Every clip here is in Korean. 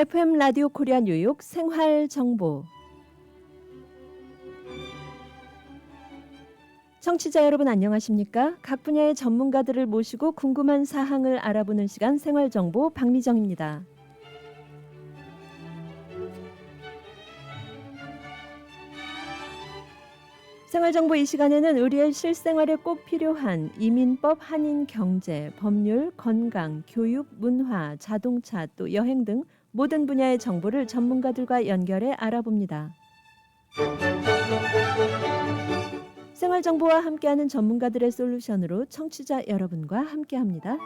FM 라디오 코리아 뉴욕 생활 정보. 청취자 여러분 안녕하십니까? 각 분야의 전문가들을 모시고 궁금한 사항을 알아보는 시간 생활 정보 박미정입니다. 생활정보 이 시간에는 우리의 실생활에 꼭 필요한 이민법, 한인 경제, 법률, 건강, 교육, 문화, 자동차, 또 여행 등 모든 분야의 정보를 전문가들과 연결해 알아봅니다. 생활정보와 함께하는 전문가들의 솔루션으로 청취자 여러분과 함께합니다.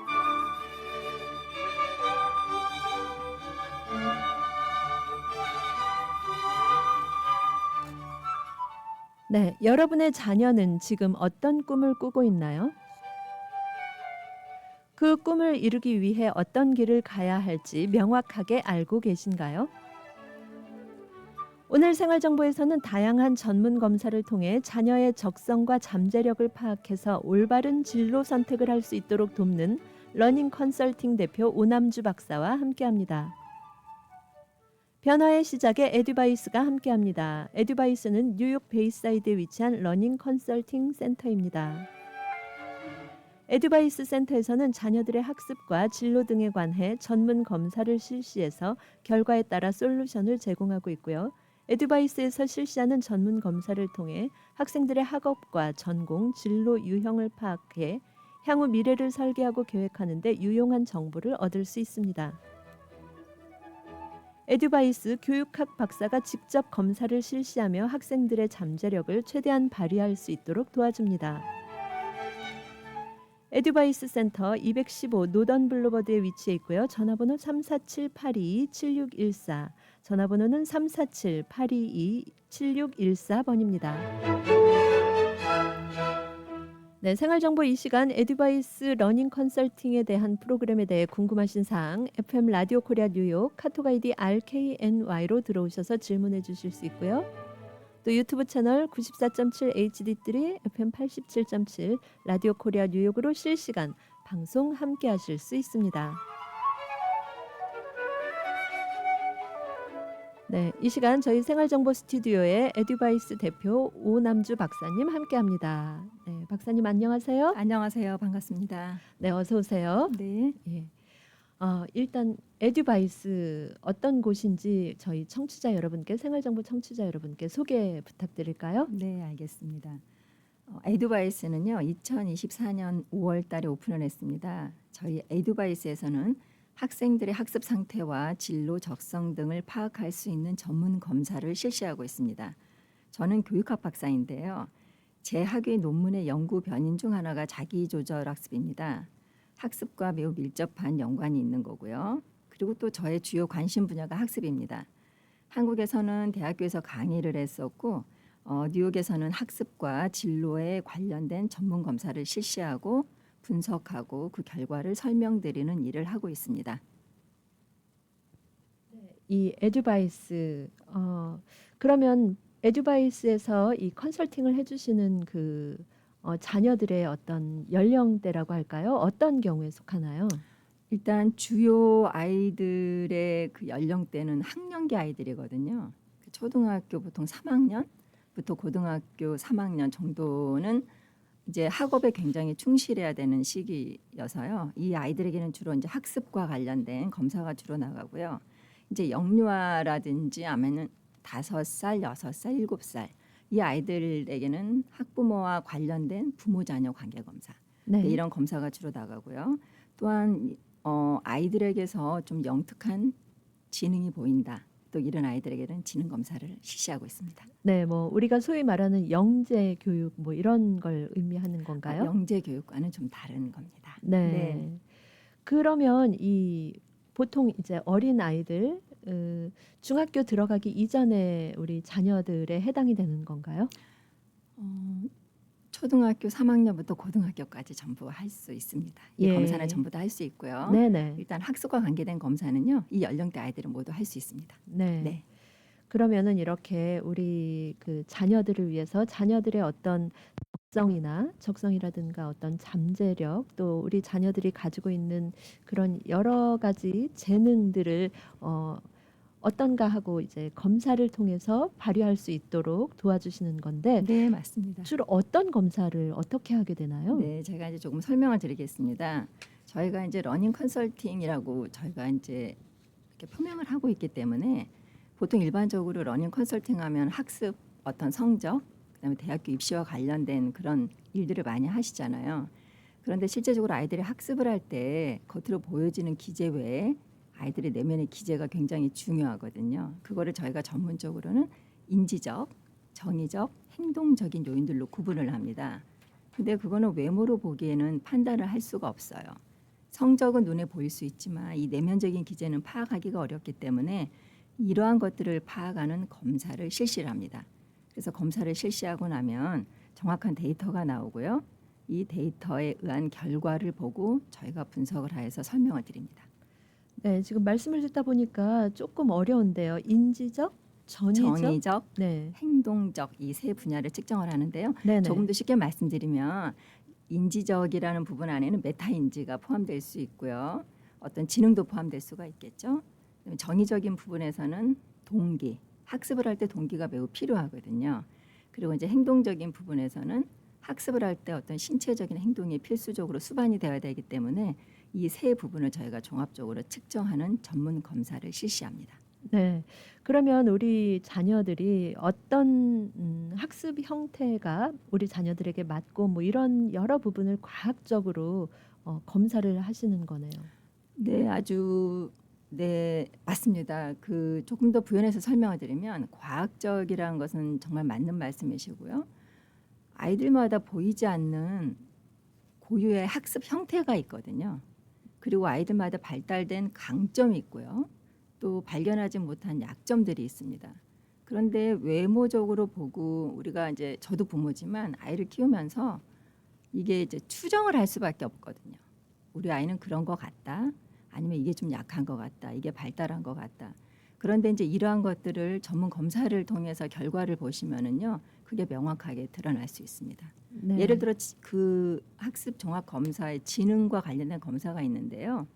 네, 여러분의 자녀는 지금 어떤 꿈을 꾸고 있나요? 그 꿈을 이루기 위해 어떤 길을 가야 할지 명확하게 알고 계신가요? 오늘 생활정보에서는 다양한 전문 검사를 통해 자녀의 적성과 잠재력을 파악해서 올바른 진로 선택을 할 수 있도록 돕는 러닝 컨설팅 대표 오남주 박사와 함께합니다. 변화의 시작에 에듀바이스가 함께합니다. 에듀바이스는 뉴욕 베이사이드에 위치한 러닝 컨설팅 센터입니다. 에듀바이스 센터에서는 자녀들의 학습과 진로 등에 관해 전문 검사를 실시해서 결과에 따라 솔루션을 제공하고 있고요. 에듀바이스에서 실시하는 전문 검사를 통해 학생들의 학업과 전공, 진로 유형을 파악해 향후 미래를 설계하고 계획하는 데 유용한 정보를 얻을 수 있습니다. 에듀바이스 교육학 박사가 직접 검사를 실시하며 학생들의 잠재력을 최대한 발휘할 수 있도록 도와줍니다. 에듀바이스 센터 215 노던 블루버드에 위치해 있고요. 전화번호 347-822-7614, 전화번호는 347-822-7614번입니다. 네, 생활정보 이 시간 에듀바이스 러닝 컨설팅에 대한 프로그램에 대해 궁금하신 사항 FM 라디오 코리아 뉴욕 카톡 아이디 RKNY로 들어오셔서 질문해 주실 수 있고요. 또 유튜브 채널 94.7 HD3 FM 87.7 라디오 코리아 뉴욕으로 실시간 방송 함께 하실 수 있습니다. 네, 이 시간 저희 생활정보 스튜디오에 에듀바이스 대표 오남주 박사님 함께합니다. 네, 박사님 안녕하세요. 안녕하세요. 반갑습니다. 네, 어서 오세요. 네. 예. 일단 에듀바이스 어떤 곳인지 저희 청취자 여러분께 생활정보 청취자 여러분께 소개 부탁드릴까요? 네, 알겠습니다. 에듀바이스는요. 2024년 5월 달에 오픈을 했습니다. 저희 에듀바이스에서는 학생들의 학습 상태와 진로 적성 등을 파악할 수 있는 전문 검사를 실시하고 있습니다. 저는 교육학 박사인데요. 제 학위 논문의 연구 변인 중 하나가 자기조절 학습입니다. 학습과 매우 밀접한 연관이 있는 거고요. 그리고 또 저의 주요 관심 분야가 학습입니다. 한국에서는 대학교에서 강의를 했었고 뉴욕에서는 학습과 진로에 관련된 전문 검사를 실시하고 분석하고 그 결과를 설명드리는 일을 하고 있습니다. 이 에듀바이스 그러면 에듀바이스에서 이 컨설팅을 해주시는 그 자녀들의 어떤 연령대라고 할까요? 어떤 경우에 속하나요? 일단 주요 아이들의 그 연령대는 학령기 아이들이거든요. 초등학교 보통 3학년부터 고등학교 3학년 정도는 이제 학업에 굉장히 충실해야 되는 시기여서요. 이 아이들에게는 주로 이제 학습과 관련된 검사가 주로 나가고요. 이제 영유아라든지 아니면은 5살, 6살, 7살 이 아이들에게는 학부모와 관련된 부모 자녀 관계 검사 네. 이런 검사가 주로 나가고요. 또한 아이들에게서 좀 영특한 지능이 보인다. 또 이런 아이들에게는 지능 검사를 실시하고 있습니다. 네, 뭐 우리가 소위 말하는 영재 교육 뭐 이런 걸 의미하는 건가요? 영재 교육과는 좀 다른 겁니다. 네. 네. 그러면 이 보통 이제 어린 아이들 중학교 들어가기 이전에 우리 자녀들에 해당이 되는 건가요? 초등학교 3학년부터 고등학교까지 전부 할 수 있습니다. 이 예. 검사는 전부 다 할 수 있고요. 네네. 일단 학습과 관계된 검사는요. 이 연령대 아이들은 모두 할 수 있습니다. 네. 네. 그러면은 이렇게 우리 그 자녀들을 위해서 자녀들의 어떤 적성이라든가 어떤 잠재력 또 우리 자녀들이 가지고 있는 그런 여러 가지 재능들을 어떤가 하고 이제 검사를 통해서 발휘할 수 있도록 도와주시는 건데 네, 맞습니다. 주로 어떤 검사를 어떻게 하게 되나요? 네, 제가 이제 조금 설명을 드리겠습니다. 저희가 이제 러닝 컨설팅이라고 저희가 이제 이렇게 표명을 하고 있기 때문에 보통 일반적으로 러닝 컨설팅 하면 학습 어떤 성적, 그다음에 대학교 입시와 관련된 그런 일들을 많이 하시잖아요. 그런데 실제적으로 아이들이 학습을 할 때 겉으로 보여지는 기재 외에 아이들의 내면의 기재가 굉장히 중요하거든요. 그거를 저희가 전문적으로는 인지적, 정의적, 행동적인 요인들로 구분을 합니다. 근데 그거는 외모로 보기에는 판단을 할 수가 없어요. 성적은 눈에 보일 수 있지만 이 내면적인 기재는 파악하기가 어렵기 때문에 이러한 것들을 파악하는 검사를 실시를 합니다. 그래서 검사를 실시하고 나면 정확한 데이터가 나오고요. 이 데이터에 의한 결과를 보고 저희가 분석을 하여서 설명을 드립니다. 네, 지금 말씀을 듣다 보니까 조금 어려운데요. 인지적, 전의적, 정의적, 네, 행동적 이 세 분야를 측정을 하는데요. 네네, 조금 더 쉽게 말씀드리면 인지적이라는 부분 안에는 메타인지가 포함될 수 있고요. 어떤 지능도 포함될 수가 있겠죠. 그다음에 정의적인 부분에서는 동기, 학습을 할 때 동기가 매우 필요하거든요. 그리고 이제 행동적인 부분에서는 학습을 할 때 어떤 신체적인 행동이 필수적으로 수반이 되어야 되기 때문에 이 세 부분을 저희가 종합적으로 측정하는 전문 검사를 실시합니다. 네. 그러면 우리 자녀들이 어떤 학습 형태가 우리 자녀들에게 맞고 뭐 이런 여러 부분을 과학적으로 검사를 하시는 거네요. 네, 아주 네, 맞습니다. 그 조금 더 부연해서 설명을 드리면 과학적이라는 것은 정말 맞는 말씀이시고요. 아이들마다 보이지 않는 고유의 학습 형태가 있거든요. 그리고 아이들마다 발달된 강점이 있고요. 또 발견하지 못한 약점들이 있습니다. 그런데 외모적으로 보고 우리가 이제 저도 부모지만 아이를 키우면서 이게 이제 추정을 할 수밖에 없거든요. 우리 아이는 그런 것 같다. 아니면 이게 좀 약한 것 같다. 이게 발달한 것 같다. 그런데 이제 이러한 것들을 전문 검사를 통해서 결과를 보시면은요, 그게 명확하게 드러날 수 있습니다. 네. 예를 들어 그 학습 종합 검사의 지능과 관련된 검사가 있는데요.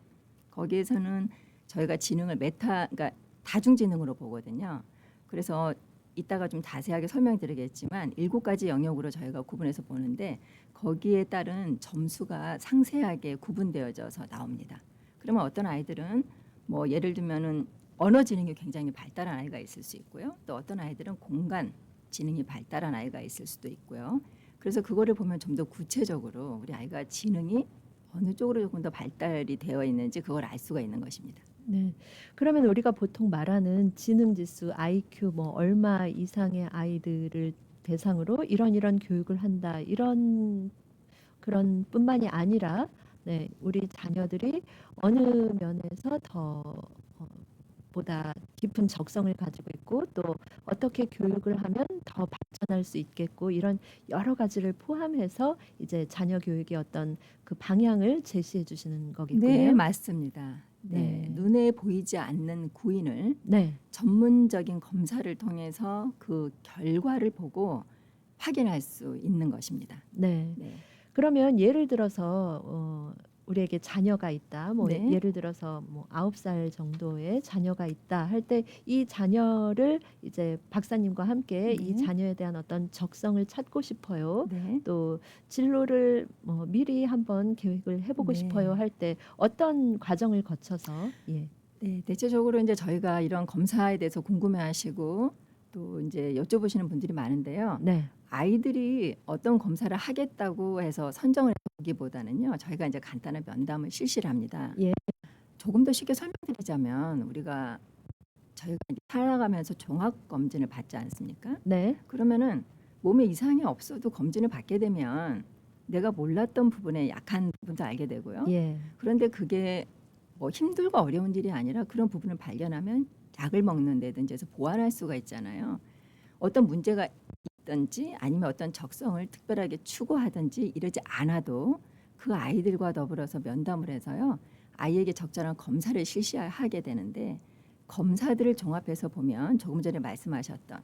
거기에서는 저희가 지능을 그러니까 다중지능으로 보거든요. 그래서 이따가 좀 자세하게 설명드리겠지만 7가지 영역으로 저희가 구분해서 보는데 거기에 따른 점수가 상세하게 구분되어져서 나옵니다. 그러면 어떤 아이들은 뭐 예를 들면은 언어 지능이 굉장히 발달한 아이가 있을 수 있고요. 또 어떤 아이들은 공간 지능이 발달한 아이가 있을 수도 있고요. 그래서 그거를 보면 좀 더 구체적으로 우리 아이가 지능이 어느 쪽으로 조금 더 발달이 되어 있는지 그걸 알 수가 있는 것입니다. 네. 그러면 우리가 보통 말하는 지능 지수 IQ 뭐 얼마 이상의 아이들을 대상으로 이런 교육을 한다. 이런 그런 뿐만이 아니라 네, 우리 자녀들이 어느 면에서 더 보다 깊은 적성을 가지고 있고 또 어떻게 교육을 하면 더 발전할 수 있겠고 이런 여러 가지를 포함해서 이제 자녀 교육의 어떤 그 방향을 제시해 주시는 거겠군요. 네, 맞습니다. 네, 네. 눈에 보이지 않는 구인을 네. 전문적인 검사를 통해서 그 결과를 보고 확인할 수 있는 것입니다. 네. 네. 그러면 예를 들어서 우리에게 자녀가 있다. 뭐 네. 예를 들어서 뭐 9살 정도의 자녀가 있다 할 때 이 자녀를 이제 박사님과 함께 이 네. 자녀에 대한 어떤 적성을 찾고 싶어요. 네. 또 진로를 뭐 미리 한번 계획을 해보고 네. 싶어요 할 때 어떤 과정을 거쳐서 예. 네, 대체적으로 이제 저희가 이런 검사에 대해서 궁금해하시고 또 이제 여쭤보시는 분들이 많은데요. 네. 아이들이 어떤 검사를 하겠다고 해서 선정을 하기보다는요, 저희가 이제 간단한 면담을 실시를 합니다. 예. 조금 더 쉽게 설명드리자면 저희가 이제 살아가면서 종합 검진을 받지 않습니까? 네. 그러면은 몸에 이상이 없어도 검진을 받게 되면 내가 몰랐던 부분에 약한 부분도 알게 되고요. 예. 그런데 그게 뭐 힘들고 어려운 일이 아니라 그런 부분을 발견하면 약을 먹는다든지 해서 보완할 수가 있잖아요. 어떤 문제가 있든지 아니면 어떤 적성을 특별하게 추구하든지 이러지 않아도 그 아이들과 더불어서 면담을 해서요. 아이에게 적절한 검사를 실시하게 되는데 검사들을 종합해서 보면 조금 전에 말씀하셨던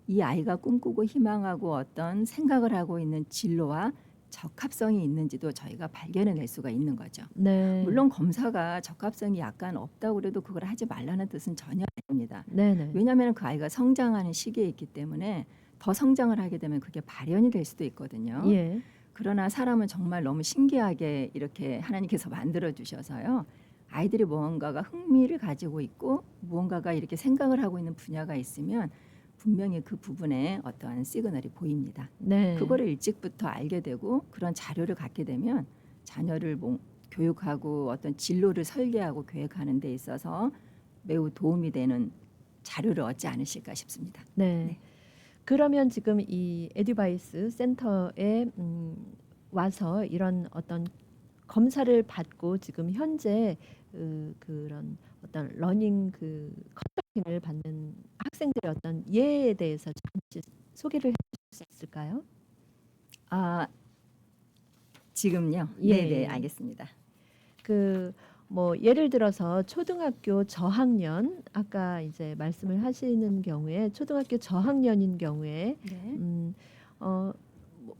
이 아이가 꿈꾸고 희망하고 어떤 생각을 하고 있는 진로와 적합성이 있는지도 저희가 발견해낼 수가 있는 거죠. 네. 물론 검사가 적합성이 약간 없다고 그래도 그걸 하지 말라는 뜻은 전혀 합니다. 네네. 왜냐하면 그 아이가 성장하는 시기에 있기 때문에 더 성장을 하게 되면 그게 발현이 될 수도 있거든요. 예. 그러나 사람은 정말 너무 신기하게 이렇게 하나님께서 만들어 주셔서요. 아이들이 무언가가 흥미를 가지고 있고 무언가가 이렇게 생각을 하고 있는 분야가 있으면 분명히 그 부분에 어떠한 시그널이 보입니다. 네. 그거를 일찍부터 알게 되고 그런 자료를 갖게 되면 자녀를 교육하고 어떤 진로를 설계하고 계획하는 데 있어서 매우 도움이 되는 자료를 얻지 않으실까 싶습니다. 네. 네. 그러면 지금 이 에듀바이스 센터에 와서 이런 어떤 검사를 받고 지금 현재 그런 어떤 러닝 그 컨설팅을 받는 학생들의 어떤 예에 대해서 잠시 소개를 해주실 수 있을까요? 아, 지금요? 예. 네, 알겠습니다. 그 뭐 예를 들어서 초등학교 저학년 아까 이제 말씀을 하시는 경우에 초등학교 저학년인 경우에 네. 뭐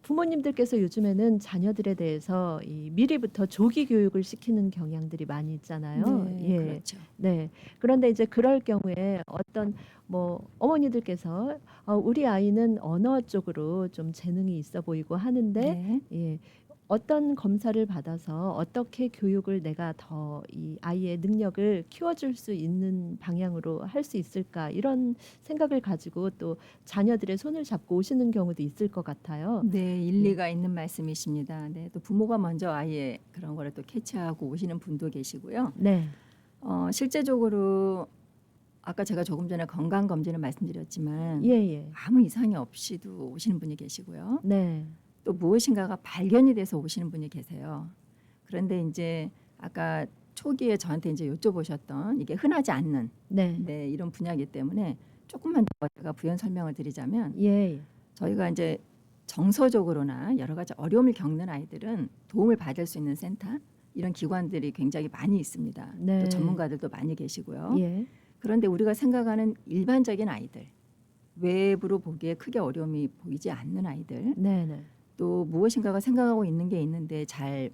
부모님들께서 요즘에는 자녀들에 대해서 이 미리부터 조기 교육을 시키는 경향들이 많이 있잖아요. 네, 예. 그렇죠. 네. 그런데 이제 그럴 경우에 어떤 뭐 어머니들께서 우리 아이는 언어 쪽으로 좀 재능이 있어 보이고 하는데 네. 예. 어떤 검사를 받아서 어떻게 교육을 내가 더 이 아이의 능력을 키워줄 수 있는 방향으로 할 수 있을까 이런 생각을 가지고 또 자녀들의 손을 잡고 오시는 경우도 있을 것 같아요. 네, 일리가 있는 말씀이십니다. 네, 또 부모가 먼저 아이의 그런 거를 또 캐치하고 오시는 분도 계시고요. 네, 실제적으로 아까 제가 조금 전에 건강 검진을 말씀드렸지만 예. 아무 이상이 없이도 오시는 분이 계시고요. 네, 또 무엇인가가 발견이 돼서 오시는 분이 계세요. 그런데 이제 아까 초기에 저한테 이제 여쭤보셨던 이게 흔하지 않는 네, 이런 분야이기 때문에 조금만 더 제가 부연 설명을 드리자면 예. 저희가 이제 정서적으로나 여러 가지 어려움을 겪는 아이들은 도움을 받을 수 있는 센터 이런 기관들이 굉장히 많이 있습니다. 네. 또 전문가들도 많이 계시고요. 예, 그런데 우리가 생각하는 일반적인 아이들, 외부로 보기에 크게 어려움이 보이지 않는 아이들, 네. 또 무엇인가가 생각하고 있는 게 있는데 잘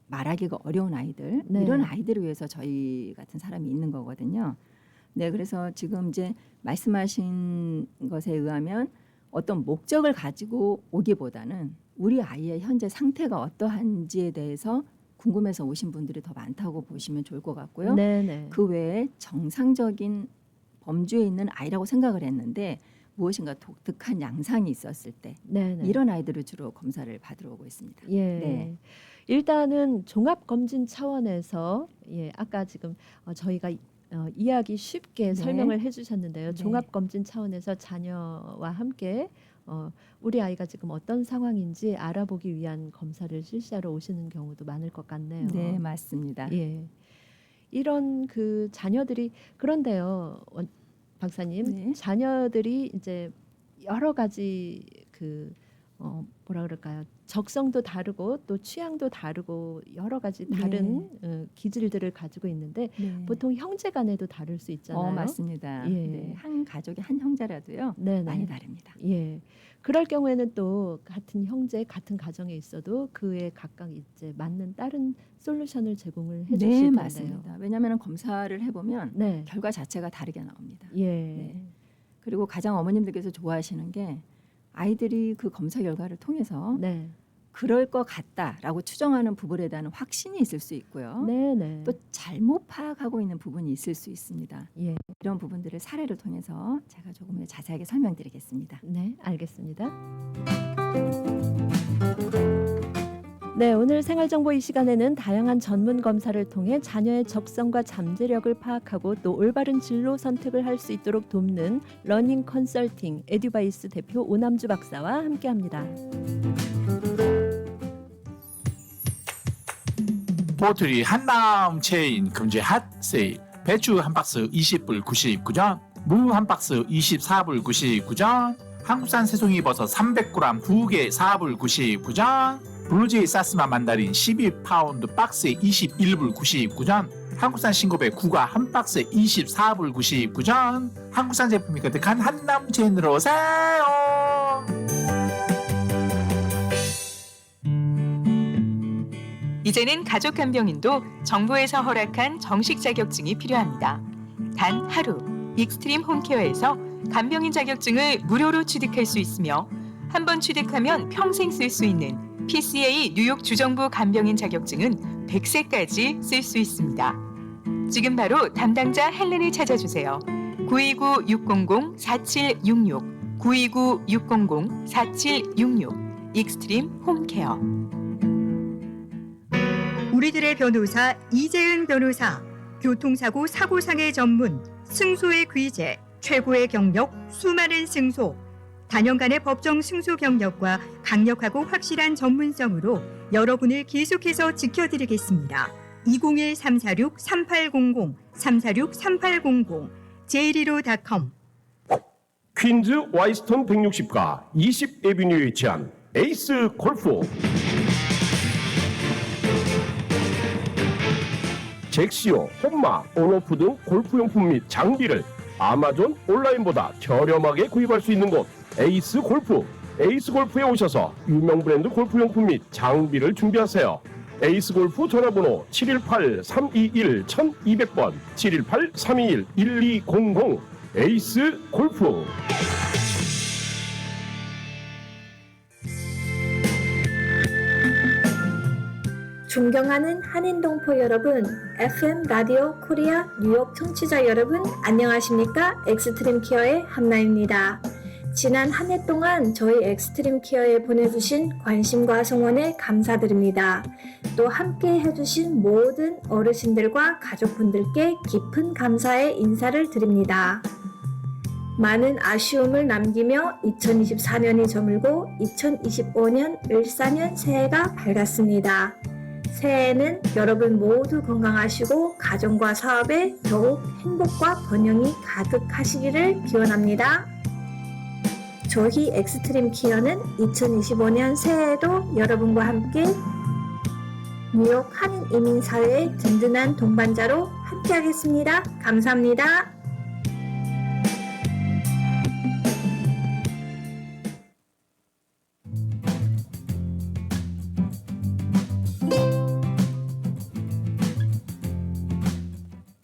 말하기가 어려운 아이들, 네. 이런 아이들을 위해서 저희 같은 사람이 있는 거거든요. 네, 그래서 지금 이제 말씀하신 것에 의하면 어떤 목적을 가지고 오기보다는 우리 아이의 현재 상태가 어떠한지에 대해서 궁금해서 오신 분들이 더 많다고 보시면 좋을 것 같고요. 네. 그 외에 정상적인 범주에 있는 아이라고 생각을 했는데 무엇인가 독특한 양상이 있었을 때 네. 이런 아이들을 주로 검사를 받으러 오고 있습니다. 예. 네. 일단은 종합 검진 차원에서 예, 아까 지금 저희가 이해하기 쉽게 네. 설명을 해주셨는데요. 네. 종합 검진 차원에서 자녀와 함께 우리 아이가 지금 어떤 상황인지 알아보기 위한 검사를 실시하러 오시는 경우도 많을 것 같네요. 네, 맞습니다. 예. 이런 그 자녀들이 그런데요, 박사님, 네. 자녀들이 이제 여러 가지 그 뭐라 그럴까요? 적성도 다르고 또 취향도 다르고 여러 가지 다른 기질들을 가지고 있는데 네. 보통 형제간에도 다를 수 있잖아요. 맞습니다. 예. 네, 한 가족이 한 형제라도요 네네. 많이 다릅니다. 예. 그럴 경우에는 또 같은 형제, 같은 가정에 있어도 그에 각각 이제 맞는 다른 솔루션을 제공을 해주실 네, 텐데요. 맞습니다. 왜냐하면 검사를 해보면 네. 결과 자체가 다르게 나옵니다. 예. 네. 그리고 가장 어머님들께서 좋아하시는 게 아이들이 그 검사 결과를 통해서 네. 그럴 것 같다라고 추정하는 부분에 대한 확신이 있을 수 있고요. 네네. 또 잘못 파악하고 있는 부분이 있을 수 있습니다. 예. 이런 부분들을 사례를 통해서 제가 조금 더 자세하게 설명드리겠습니다. 네, 알겠습니다. 네, 오늘 생활정보 이 시간에는 다양한 전문 검사를 통해 자녀의 적성과 잠재력을 파악하고 또 올바른 진로 선택을 할 수 있도록 돕는 러닝 컨설팅 에듀바이스 대표 오남주 박사와 함께합니다. 보틀이 한남 체인 금제 핫세일 배추 한 박스 20불 99전 무 한 박스 24불 99전 한국산 새송이 버섯 300g 2개 4불 99전 블루제이 사스마 만다린 12파운드 박스에 21불 99전 한국산 싱고배 구가 한 박스에 24불 99전 한국산 제품이 가득한 한남 체인으로 오세요. 이제는 가족 간병인도 정부에서 허락한 정식 자격증이 필요합니다. 단 하루 익스트림 홈케어에서 간병인 자격증을 무료로 취득할 수 있으며 한 번 취득하면 평생 쓸 수 있는 PCA 뉴욕 주정부 간병인 자격증은 100세까지 쓸 수 있습니다. 지금 바로 담당자 헬렌을 찾아주세요. 929-600-4766 929-600-4766 익스트림 홈케어. 우리들의 변호사 이재은 변호사, 교통사고 사고상해 전문, 승소의 귀재, 최고의 경력, 수많은 승소, 다년간의 법정 승소 경력과 강력하고 확실한 전문성으로 여러분을 계속해서 지켜드리겠습니다. 201-346-3800, 346-3800, j115.com. 퀸즈 와이스턴 160가 20에비뉴에 위치한 에이스 골프. 잭시오, 홈마, 온오프 등 골프용품 및 장비를 아마존 온라인보다 저렴하게 구입할 수 있는 곳 에이스 골프. 에이스 골프에 오셔서 유명 브랜드 골프용품 및 장비를 준비하세요. 에이스 골프 전화번호 718-321-1200번 718-321-1200 에이스 골프. 존경하는 한인동포 여러분, FM 라디오 코리아 뉴욕 청취자 여러분, 안녕하십니까? 엑스트림 케어의 한나입니다. 지난 한 해 동안 저희 엑스트림 케어에 보내주신 관심과 성원에 감사드립니다. 또 함께 해주신 모든 어르신들과 가족분들께 깊은 감사의 인사를 드립니다. 많은 아쉬움을 남기며 2024년이 저물고 2025년 을사년 새해가 밝았습니다. 새해에는 여러분 모두 건강하시고 가정과 사업에 더욱 행복과 번영이 가득하시기를 기원합니다. 저희 엑스트림 케어는 2025년 새해에도 여러분과 함께 뉴욕 한인 이민사회의 든든한 동반자로 함께하겠습니다. 감사합니다.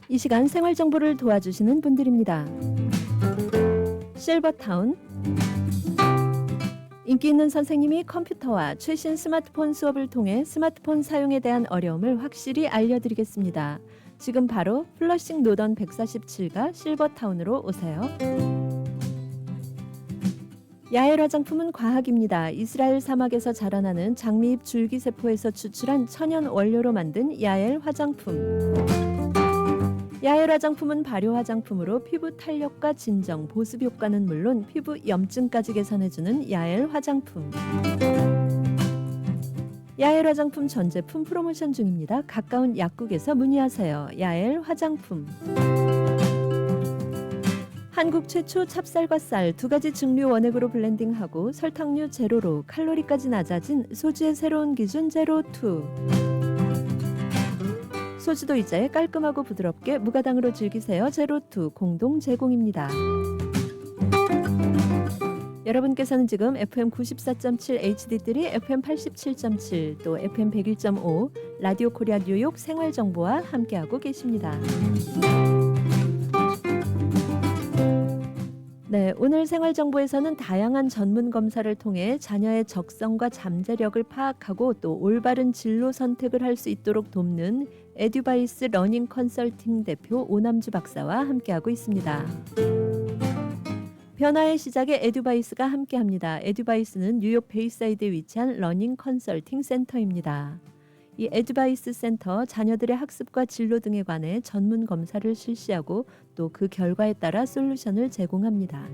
이 시간 생활 정보를 도와주시는 분들입니다. 실버타운, 인기 있는 선생님이 컴퓨터와 최신 스마트폰 수업을 통해 스마트폰 사용에 대한 어려움을 확실히 알려드리겠습니다. 지금 바로 플러싱 노던 147가 실버타운으로 오세요. 야엘 화장품은 과학입니다. 이스라엘 사막에서 자라나는 장미잎 줄기세포에서 추출한 천연 원료로 만든 야엘 화장품. 야엘 화장품은 발효 화장품으로 피부 탄력과 진정, 보습 효과는 물론 피부 염증까지 개선해주는 야엘 화장품. 야엘 화장품 전 제품 프로모션 중입니다. 가까운 약국에서 문의하세요. 야엘 화장품. 한국 최초 찹쌀과 쌀 두 가지 증류 원액으로 블렌딩하고 설탕류 제로로 칼로리까지 낮아진 소주의 새로운 기준 제로2. 소주도 이제 깔끔하고 부드럽게 무가당으로 즐기세요. 제로2 공동 제공입니다. 여러분께서는 지금 FM 94.7 HD3, FM 87.7, 또 FM 101.5 라디오 코리아 뉴욕 생활정보와 함께하고 계십니다. 네, 오늘 생활정보에서는 다양한 전문 검사를 통해 자녀의 적성과 잠재력을 파악하고 또 올바른 진로 선택을 할 수 있도록 돕는 에듀바이스 러닝 컨설팅 대표 오남주 박사와 함께하고 있습니다. 변화의 시작에 에듀바이스가 함께합니다. 에듀바이스는 뉴욕 베이사이드에 위치한 러닝 컨설팅 센터입니다. 이 에듀바이스 센터 자녀들의 학습과 진로 등에 관해 전문 검사를 실시하고 또 그 결과에 따라 솔루션을 제공합니다.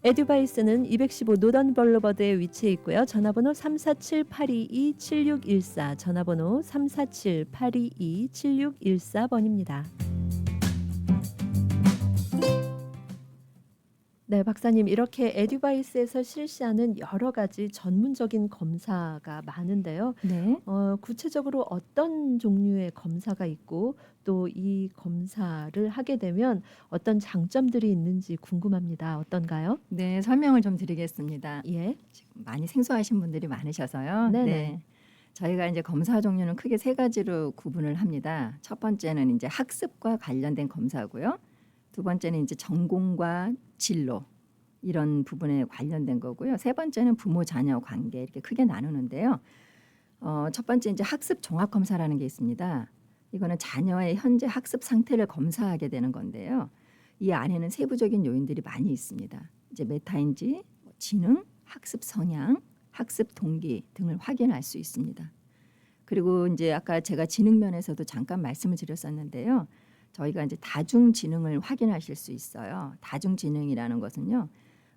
에듀바이스는 215 노던 벌로버드에 위치해 있고요. 전화번호 347-822-7614, 전화번호 347-822-7614번입니다. 네, 박사님, 이렇게 에듀바이스에서 실시하는 여러 가지 전문적인 검사가 많은데요. 네. 구체적으로 어떤 종류의 검사가 있고 또 이 검사를 하게 되면 어떤 장점들이 있는지 궁금합니다. 어떤가요? 네, 설명을 좀 드리겠습니다. 예. 지금 많이 생소하신 분들이 많으셔서요. 네네. 네. 저희가 이제 검사 종류는 크게 세 가지로 구분을 합니다. 첫 번째는 이제 학습과 관련된 검사고요. 두 번째는 이제 전공과 진로 이런 부분에 관련된 거고요. 세 번째는 부모 자녀 관계 이렇게 크게 나누는데요. 첫 번째 이제 학습 종합 검사라는 게 있습니다. 이거는 자녀의 현재 학습 상태를 검사하게 되는 건데요. 이 안에는 세부적인 요인들이 많이 있습니다. 이제 메타인지, 지능, 학습 성향, 학습 동기 등을 확인할 수 있습니다. 그리고 이제 아까 제가 지능 면에서도 잠깐 말씀을 드렸었는데요. 저희가 이제 다중 지능을 확인하실 수 있어요. 다중 지능이라는 것은요.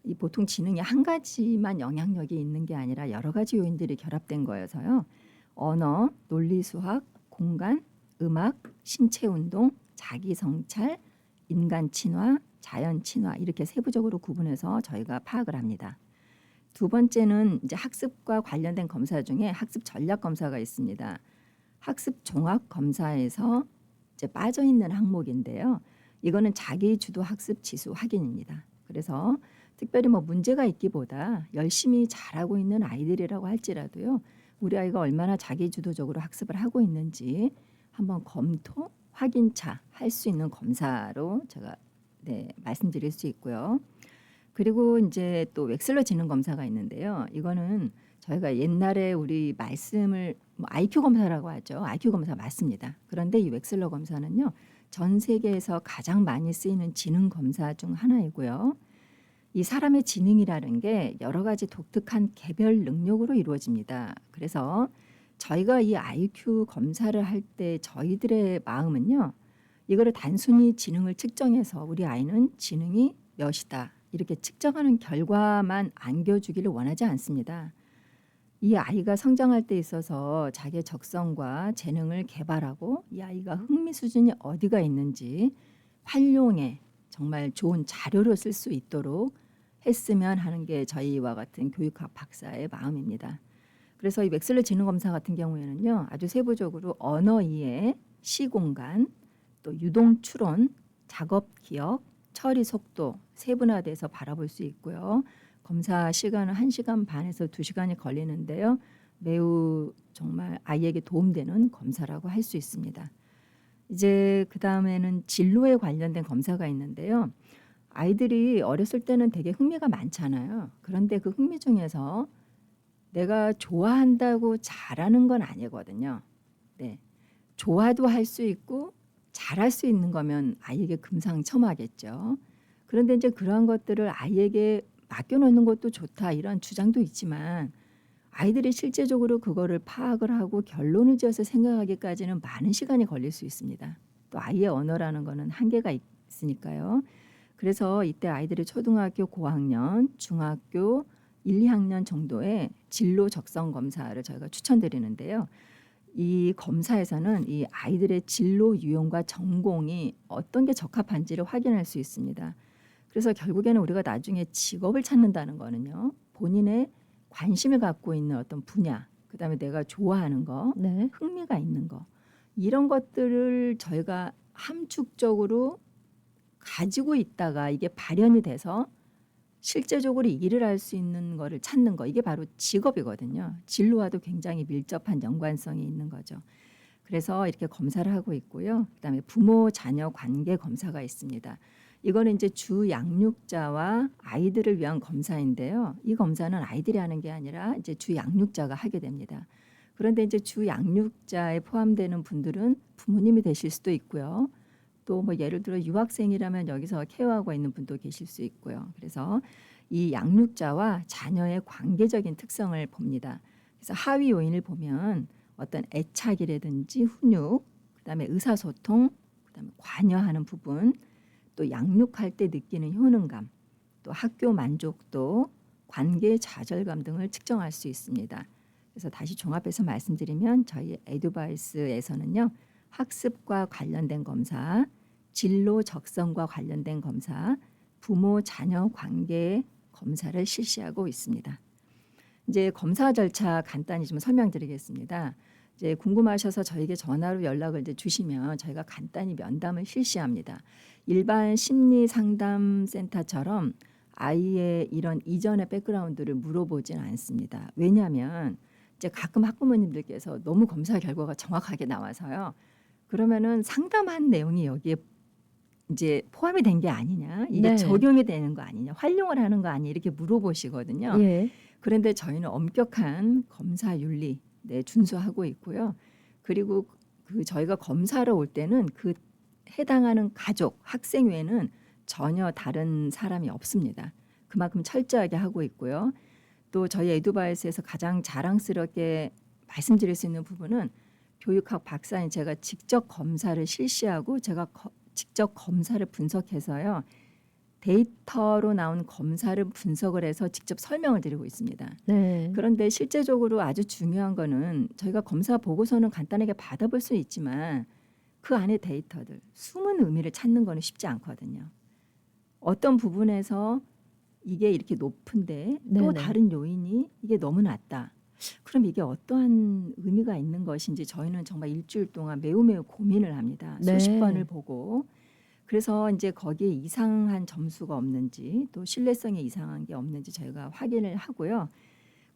이 보통 지능이 한 가지만 영향력이 있는 게 아니라 여러 가지 요인들이 결합된 거여서요. 언어, 논리 수학, 공간, 음악, 신체 운동, 자기 성찰, 인간 친화, 자연 친화 이렇게 세부적으로 구분해서 저희가 파악을 합니다. 두 번째는 이제 학습과 관련된 검사 중에 학습 전략 검사가 있습니다. 학습 종합 검사에서 이제 빠져 있는 항목인데요. 이거는 자기 주도 학습 지수 확인입니다. 그래서 특별히 뭐 문제가 있기보다 열심히 잘하고 있는 아이들이라고 할지라도요. 우리 아이가 얼마나 자기 주도적으로 학습을 하고 있는지 한번 검토, 확인차 할 수 있는 검사로 제가 말씀드릴 수 있고요. 그리고 이제 또 웩슬러 지능 검사가 있는데요. 이거는 저희가 옛날에 우리 말씀을 IQ 검사라고 하죠. IQ 검사 맞습니다. 그런데 이 웩슬러 검사는요. 전 세계에서 가장 많이 쓰이는 지능 검사 중 하나이고요. 이 사람의 지능이라는 게 여러 가지 독특한 개별 능력으로 이루어집니다. 그래서 저희가 이 IQ 검사를 할 때 저희들의 마음은요. 이거를 단순히 지능을 측정해서 우리 아이는 지능이 몇이다. 이렇게 측정하는 결과만 안겨주기를 원하지 않습니다. 이 아이가 성장할 때 있어서 자기의 적성과 재능을 개발하고 이 아이가 흥미 수준이 어디가 있는지 활용에 정말 좋은 자료로 쓸 수 있도록 했으면 하는 게 저희와 같은 교육학 박사의 마음입니다. 그래서 이 웩슬러 지능 검사 같은 경우에는요. 아주 세부적으로 언어 이해, 시공간, 또 유동 추론, 작업 기억, 처리 속도 세분화돼서 바라볼 수 있고요. 검사 시간은 1시간 반에서 2시간이 걸리는데요. 매우 정말 아이에게 도움되는 검사라고 할 수 있습니다. 이제 그다음에는 진로에 관련된 검사가 있는데요. 아이들이 어렸을 때는 되게 흥미가 많잖아요. 그런데 그 흥미 중에서 내가 좋아한다고 잘하는 건 아니거든요. 네. 좋아도 할 수 있고 잘할 수 있는 거면 아이에게 금상첨화겠죠. 그런데 이제 그러한 것들을 아이에게 맡겨놓는 것도 좋다 이런 주장도 있지만 아이들이 실제적으로 그거를 파악을 하고 결론을 지어서 생각하기까지는 많은 시간이 걸릴 수 있습니다. 또 아이의 언어라는 거는 한계가 있으니까요. 그래서 이때 아이들이 초등학교 고학년, 중학교 1, 2학년 정도의 진로 적성 검사를 저희가 추천드리는데요. 이 검사에서는 이 아이들의 진로 유형과 전공이 어떤 게 적합한지를 확인할 수 있습니다. 그래서 결국에는 우리가 나중에 직업을 찾는다는 거는요. 본인의 관심을 갖고 있는 어떤 분야, 그다음에 내가 좋아하는 거, 네. 흥미가 있는 거 이런 것들을 저희가 함축적으로 가지고 있다가 이게 발현이 돼서 실제적으로 일을 할 수 있는 거를 찾는 거 이게 바로 직업이거든요. 진로와도 굉장히 밀접한 연관성이 있는 거죠. 그래서 이렇게 검사를 하고 있고요. 그다음에 부모 자녀 관계 검사가 있습니다. 이거는 이제 주 양육자와 아이들을 위한 검사인데요. 이 검사는 아이들이 하는 게 아니라 이제 주 양육자가 하게 됩니다. 그런데 이제 주 양육자에 포함되는 분들은 부모님이 되실 수도 있고요. 또 뭐 예를 들어 유학생이라면 여기서 케어하고 있는 분도 계실 수 있고요. 그래서 이 양육자와 자녀의 관계적인 특성을 봅니다. 그래서 하위 요인을 보면 어떤 애착이라든지 훈육, 그다음에 의사소통, 그다음에 관여하는 부분, 또 양육할 때 느끼는 효능감, 또 학교 만족도, 관계 좌절감 등을 측정할 수 있습니다. 그래서 다시 종합해서 말씀드리면 저희 에듀바이스에서는요. 학습과 관련된 검사, 진로 적성과 관련된 검사, 부모 자녀 관계 검사를 실시하고 있습니다. 이제 검사 절차 간단히 좀 설명드리겠습니다. 이제 궁금하셔서 저에게 전화로 연락을 이제 주시면 저희가 간단히 면담을 실시합니다. 일반 심리 상담 센터처럼 아이의 이런 이전의 백그라운드를 물어보진 않습니다. 왜냐하면 이제 가끔 학부모님들께서 너무 검사 결과가 정확하게 나와서요. 그러면은 상담한 내용이 여기에 이제 포함이 된 게 아니냐, 이게 네. 적용이 되는 거 아니냐, 활용을 하는 거 아니냐 이렇게 물어보시거든요. 예. 그런데 저희는 엄격한 검사 윤리 준수하고 있고요. 그리고 그 저희가 검사를 올 때는 그 해당하는 가족, 학생 외에는 전혀 다른 사람이 없습니다. 그만큼 철저하게 하고 있고요. 또 저희 에듀바이스에서 가장 자랑스럽게 말씀드릴 수 있는 부분은 교육학 박사인 제가 직접 검사를 실시하고 제가 직접 검사를 분석해서요. 데이터로 나온 검사를 분석을 해서 직접 설명을 드리고 있습니다. 네. 그런데 실제적으로 아주 중요한 거는 저희가 검사 보고서는 간단하게 받아볼 수 있지만 그 안에 데이터들, 숨은 의미를 찾는 거는 쉽지 않거든요. 어떤 부분에서 이게 이렇게 높은데 또 네네. 다른 요인이 이게 너무 낮다. 그럼 이게 어떠한 의미가 있는 것인지 저희는 정말 일주일 동안 매우 고민을 합니다. 네. 수십 번을 보고. 그래서 이제 거기에 이상한 점수가 없는지 또 신뢰성에 이상한 게 없는지 저희가 확인을 하고요.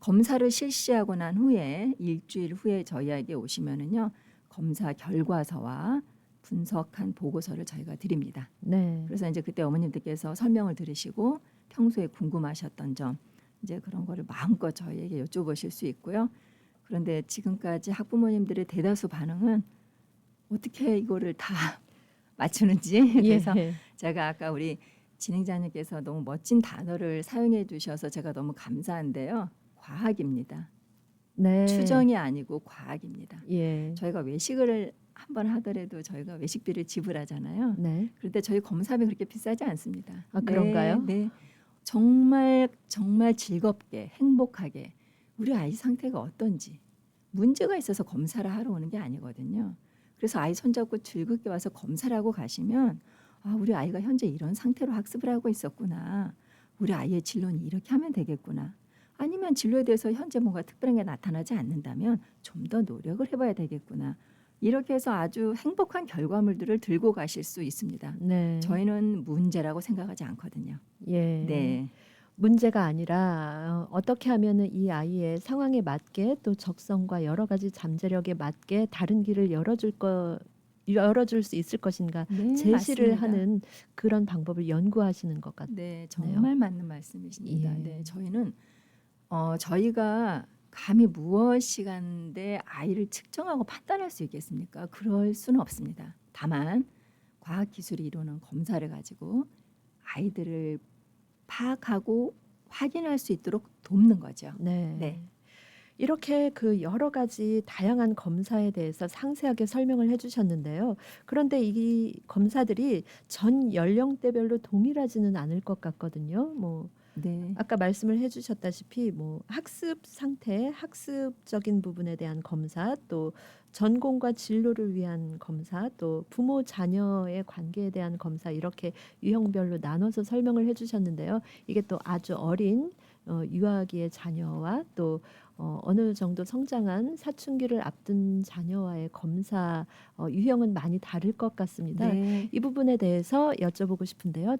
검사를 실시하고 난 후에 일주일 후에 저희에게 오시면은요. 검사 결과서와 분석한 보고서를 저희가 드립니다. 네. 그래서 이제 그때 어머님들께서 설명을 들으시고 평소에 궁금하셨던 점 이제 그런 거를 마음껏 저희에게 여쭤보실 수 있고요. 그런데 지금까지 학부모님들의 대다수 반응은 어떻게 이거를 다 맞추는지 그래서 예. 제가 아까 우리 진행자님께서 너무 멋진 단어를 사용해 주셔서 제가 너무 감사한데요. 과학입니다. 네. 추정이 아니고 과학입니다. 예. 저희가 외식을 한번 하더라도 저희가 외식비를 지불하잖아요. 네. 그런데 저희 검사비 그렇게 비싸지 않습니다. 아, 그런가요? 네. 정말 즐겁게 행복하게 우리 아이 상태가 어떤지 문제가 있어서 검사를 하러 오는 게 아니거든요. 그래서 아이 손잡고 즐겁게 와서 검사를 하고 가시면 아, 우리 아이가 현재 이런 상태로 학습을 하고 있었구나. 우리 아이의 진로는 이렇게 하면 되겠구나. 아니면 진로에 대해서 현재 뭔가 특별한 게 나타나지 않는다면 좀 더 노력을 해봐야 되겠구나. 이렇게 해서 아주 행복한 결과물들을 들고 가실 수 있습니다. 네. 저희는 문제라고 생각하지 않거든요. 예. 네. 문제가 아니라 어떻게 하면은 이 아이의 상황에 맞게 또 적성과 여러 가지 잠재력에 맞게 다른 길을 열어줄 수 있을 것인가 네, 제시를 맞습니다. 하는 그런 방법을 연구하시는 것 같아요. 네, 정말 맞는 말씀이십니다. 예. 네, 저희는 저희가 감히 무엇이간데 아이를 측정하고 판단할 수 있겠습니까? 그럴 수는 없습니다. 다만 과학 기술이 이루는 검사를 가지고 아이들을 파악하고 확인할 수 있도록 돕는 거죠. 네. 네. 이렇게 그 여러 가지 다양한 검사에 대해서 상세하게 설명을 해주셨는데요. 그런데 이 검사들이 전 연령대별로 동일하지는 않을 것 같거든요. 뭐 네. 아까 말씀을 해주셨다시피 뭐 학습 상태, 학습적인 부분에 대한 검사, 또 전공과 진로를 위한 검사, 또 부모 자녀의 관계에 대한 검사 이렇게 유형별로 나눠서 설명을 해주셨는데요. 이게 또 아주 어린 유아기의 자녀와 또 어느 정도 성장한 사춘기를 앞둔 자녀와의 검사 유형은 많이 다를 것 같습니다. 네. 이 부분에 대해서 여쭤보고 싶은데요.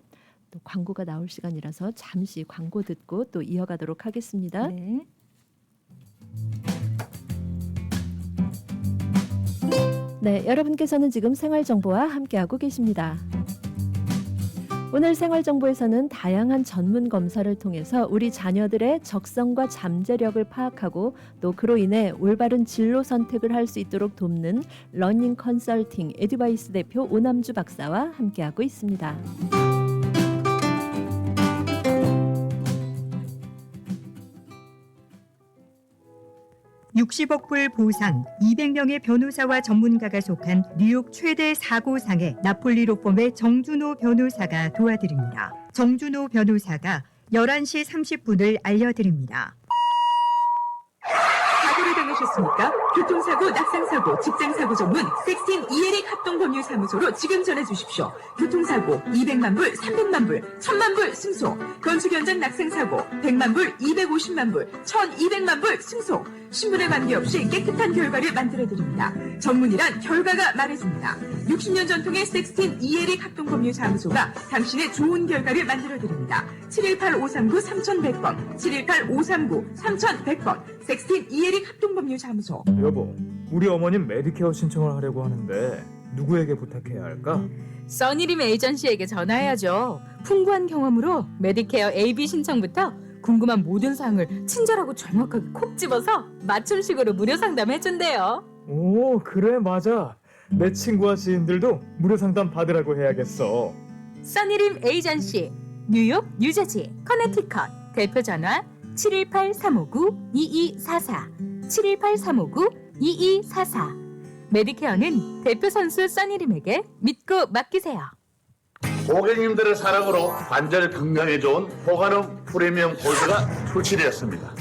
또 광고가 나올 시간이라서 잠시 광고 듣고 또 이어가도록 하겠습니다. 네. 네, 여러분께서는 지금 생활정보와 함께하고 계십니다. 오늘 생활정보에서는 다양한 전문 검사를 통해서 우리 자녀들의 적성과 잠재력을 파악하고 또 그로 인해 올바른 진로 선택을 할 수 있도록 돕는 러닝 컨설팅 에듀바이스 대표 오남주 박사와 함께하고 있습니다. 60억 불 보상, 200명의 변호사와 전문가가 속한 뉴욕 최대 사고상의 나폴리 로펌의 정준호 변호사가 도와드립니다. 정준호 변호사가 11시 30분을 알려드립니다. 사고를 당하셨습니까? 교통사고, 낙상사고, 직장사고 전문 섹스틴 이에릭 합동법률사무소로 지금 전해주십시오. 교통사고 200만 불, 300만 불, 1000만 불 승소. 건축 현장 낙상사고 100만 불, 250만 불, 1200만 불 승소. 신분에 관계없이 깨끗한 결과를 만들어드립니다. 전문이란 결과가 말해줍니다. 60년 전통의 섹스틴 이에릭 합동법률사무소가 당신의 좋은 결과를 만들어드립니다. 718-539-3100번, 718-539-3100번, 섹스틴 이에릭 합동법률사무소. 여보, 우리 어머님 메디케어 신청을 하려고 하는데 누구에게 부탁해야 할까? 써니림 에이전시에게 전화해야죠. 풍부한 경험으로 메디케어 AB 신청부터 궁금한 모든 사항을 친절하고 정확하게 콕 집어서 맞춤식으로 무료 상담해준대요. 오, 그래, 맞아. 내 친구와 지인들도 무료 상담 받으라고 해야겠어. 써니림 에이전시, 뉴욕, 뉴저지, 커네티컷. 대표 전화 718-359-2244, 718-359-2244. 메디케어는 대표 선수 써니림에게 믿고 맡기세요. 고객님들의 사랑으로 관절 건강에 좋은 호가름 프리미엄 골드가 출시되었습니다.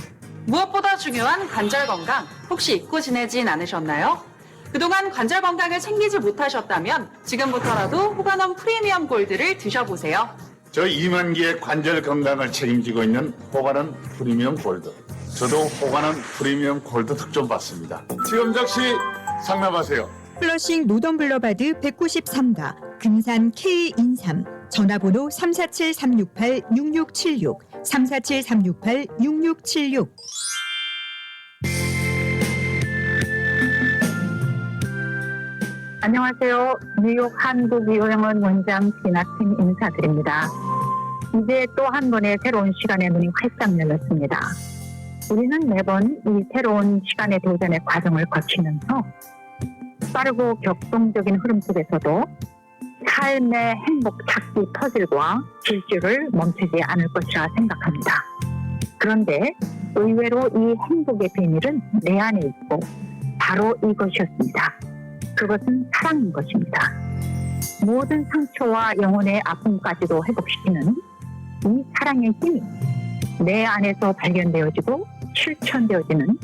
무엇보다 중요한 관절 건강 혹시 잊고 지내진 않으셨나요? 그동안 관절 건강을 챙기지 못하셨다면 지금부터라도 호가넘 프리미엄 골드를 드셔보세요. 저희 2만 개의 관절 건강을 책임지고 있는 호가름 프리미엄 골드. 저도 호가름 프리미엄 골드 특전 받습니다. 지금 즉시 상담하세요. 플러싱 노던블러바드 193가 금산 K인삼 전화번호 347-368-6676 347-368-6676. 안녕하세요. 뉴욕 한국유형원 원장 진아팀 인사드립니다. 이제 또 한 번의 새로운 시간의 문이 활짝 열렸습니다. 우리는 매번 이 새로운 시간의 도전의 과정을 거치면서 빠르고 격동적인 흐름 속에서도 삶의 행복 찾기 퍼즐과 질주를 멈추지 않을 것이라 생각합니다. 그런데 의외로 이 행복의 비밀은 내 안에 있고 바로 이것이었습니다. 그것은 사랑인 것입니다. 모든 상처와 영혼의 아픔까지도 회복시키는 이 사랑의 힘이 내 안에서 발견되어지고 실천되어지는,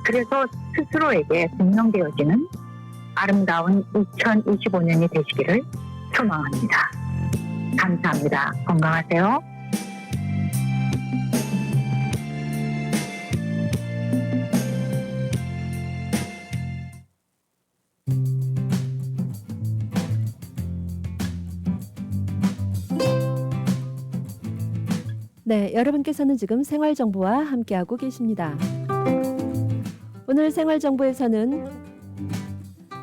그래서 스스로에게 증명되어지는 아름다운 2025년이 되시기를 소망합니다. 감사합니다. 건강하세요. 네, 여러분께서는 지금 생활정보와 함께하고 계십니다. 오늘 생활정보에서는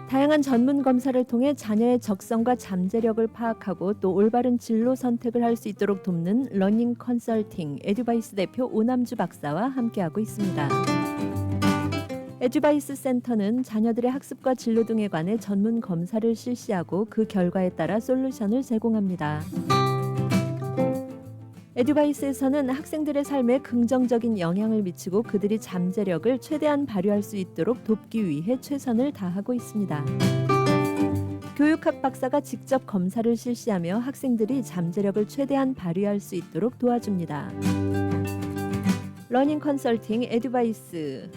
다양한 전문 검사를 통해 자녀의 적성과 잠재력을 파악하고 또 올바른 진로 선택을 할 수 있도록 돕는 러닝 컨설팅 에듀바이스 대표 오남주 박사와 함께하고 있습니다. 에듀바이스 센터는 자녀들의 학습과 진로 등에 관해 전문 검사를 실시하고 그 결과에 따라 솔루션을 제공합니다. 에듀바이스에서는 학생들의 삶에 긍정적인 영향을 미치고 그들이 잠재력을 최대한 발휘할 수 있도록 돕기 위해 최선을 다하고 있습니다. 교육학 박사가 직접 검사를 실시하며 학생들이 잠재력을 최대한 발휘할 수 있도록 도와줍니다. 러닝 컨설팅 에듀바이스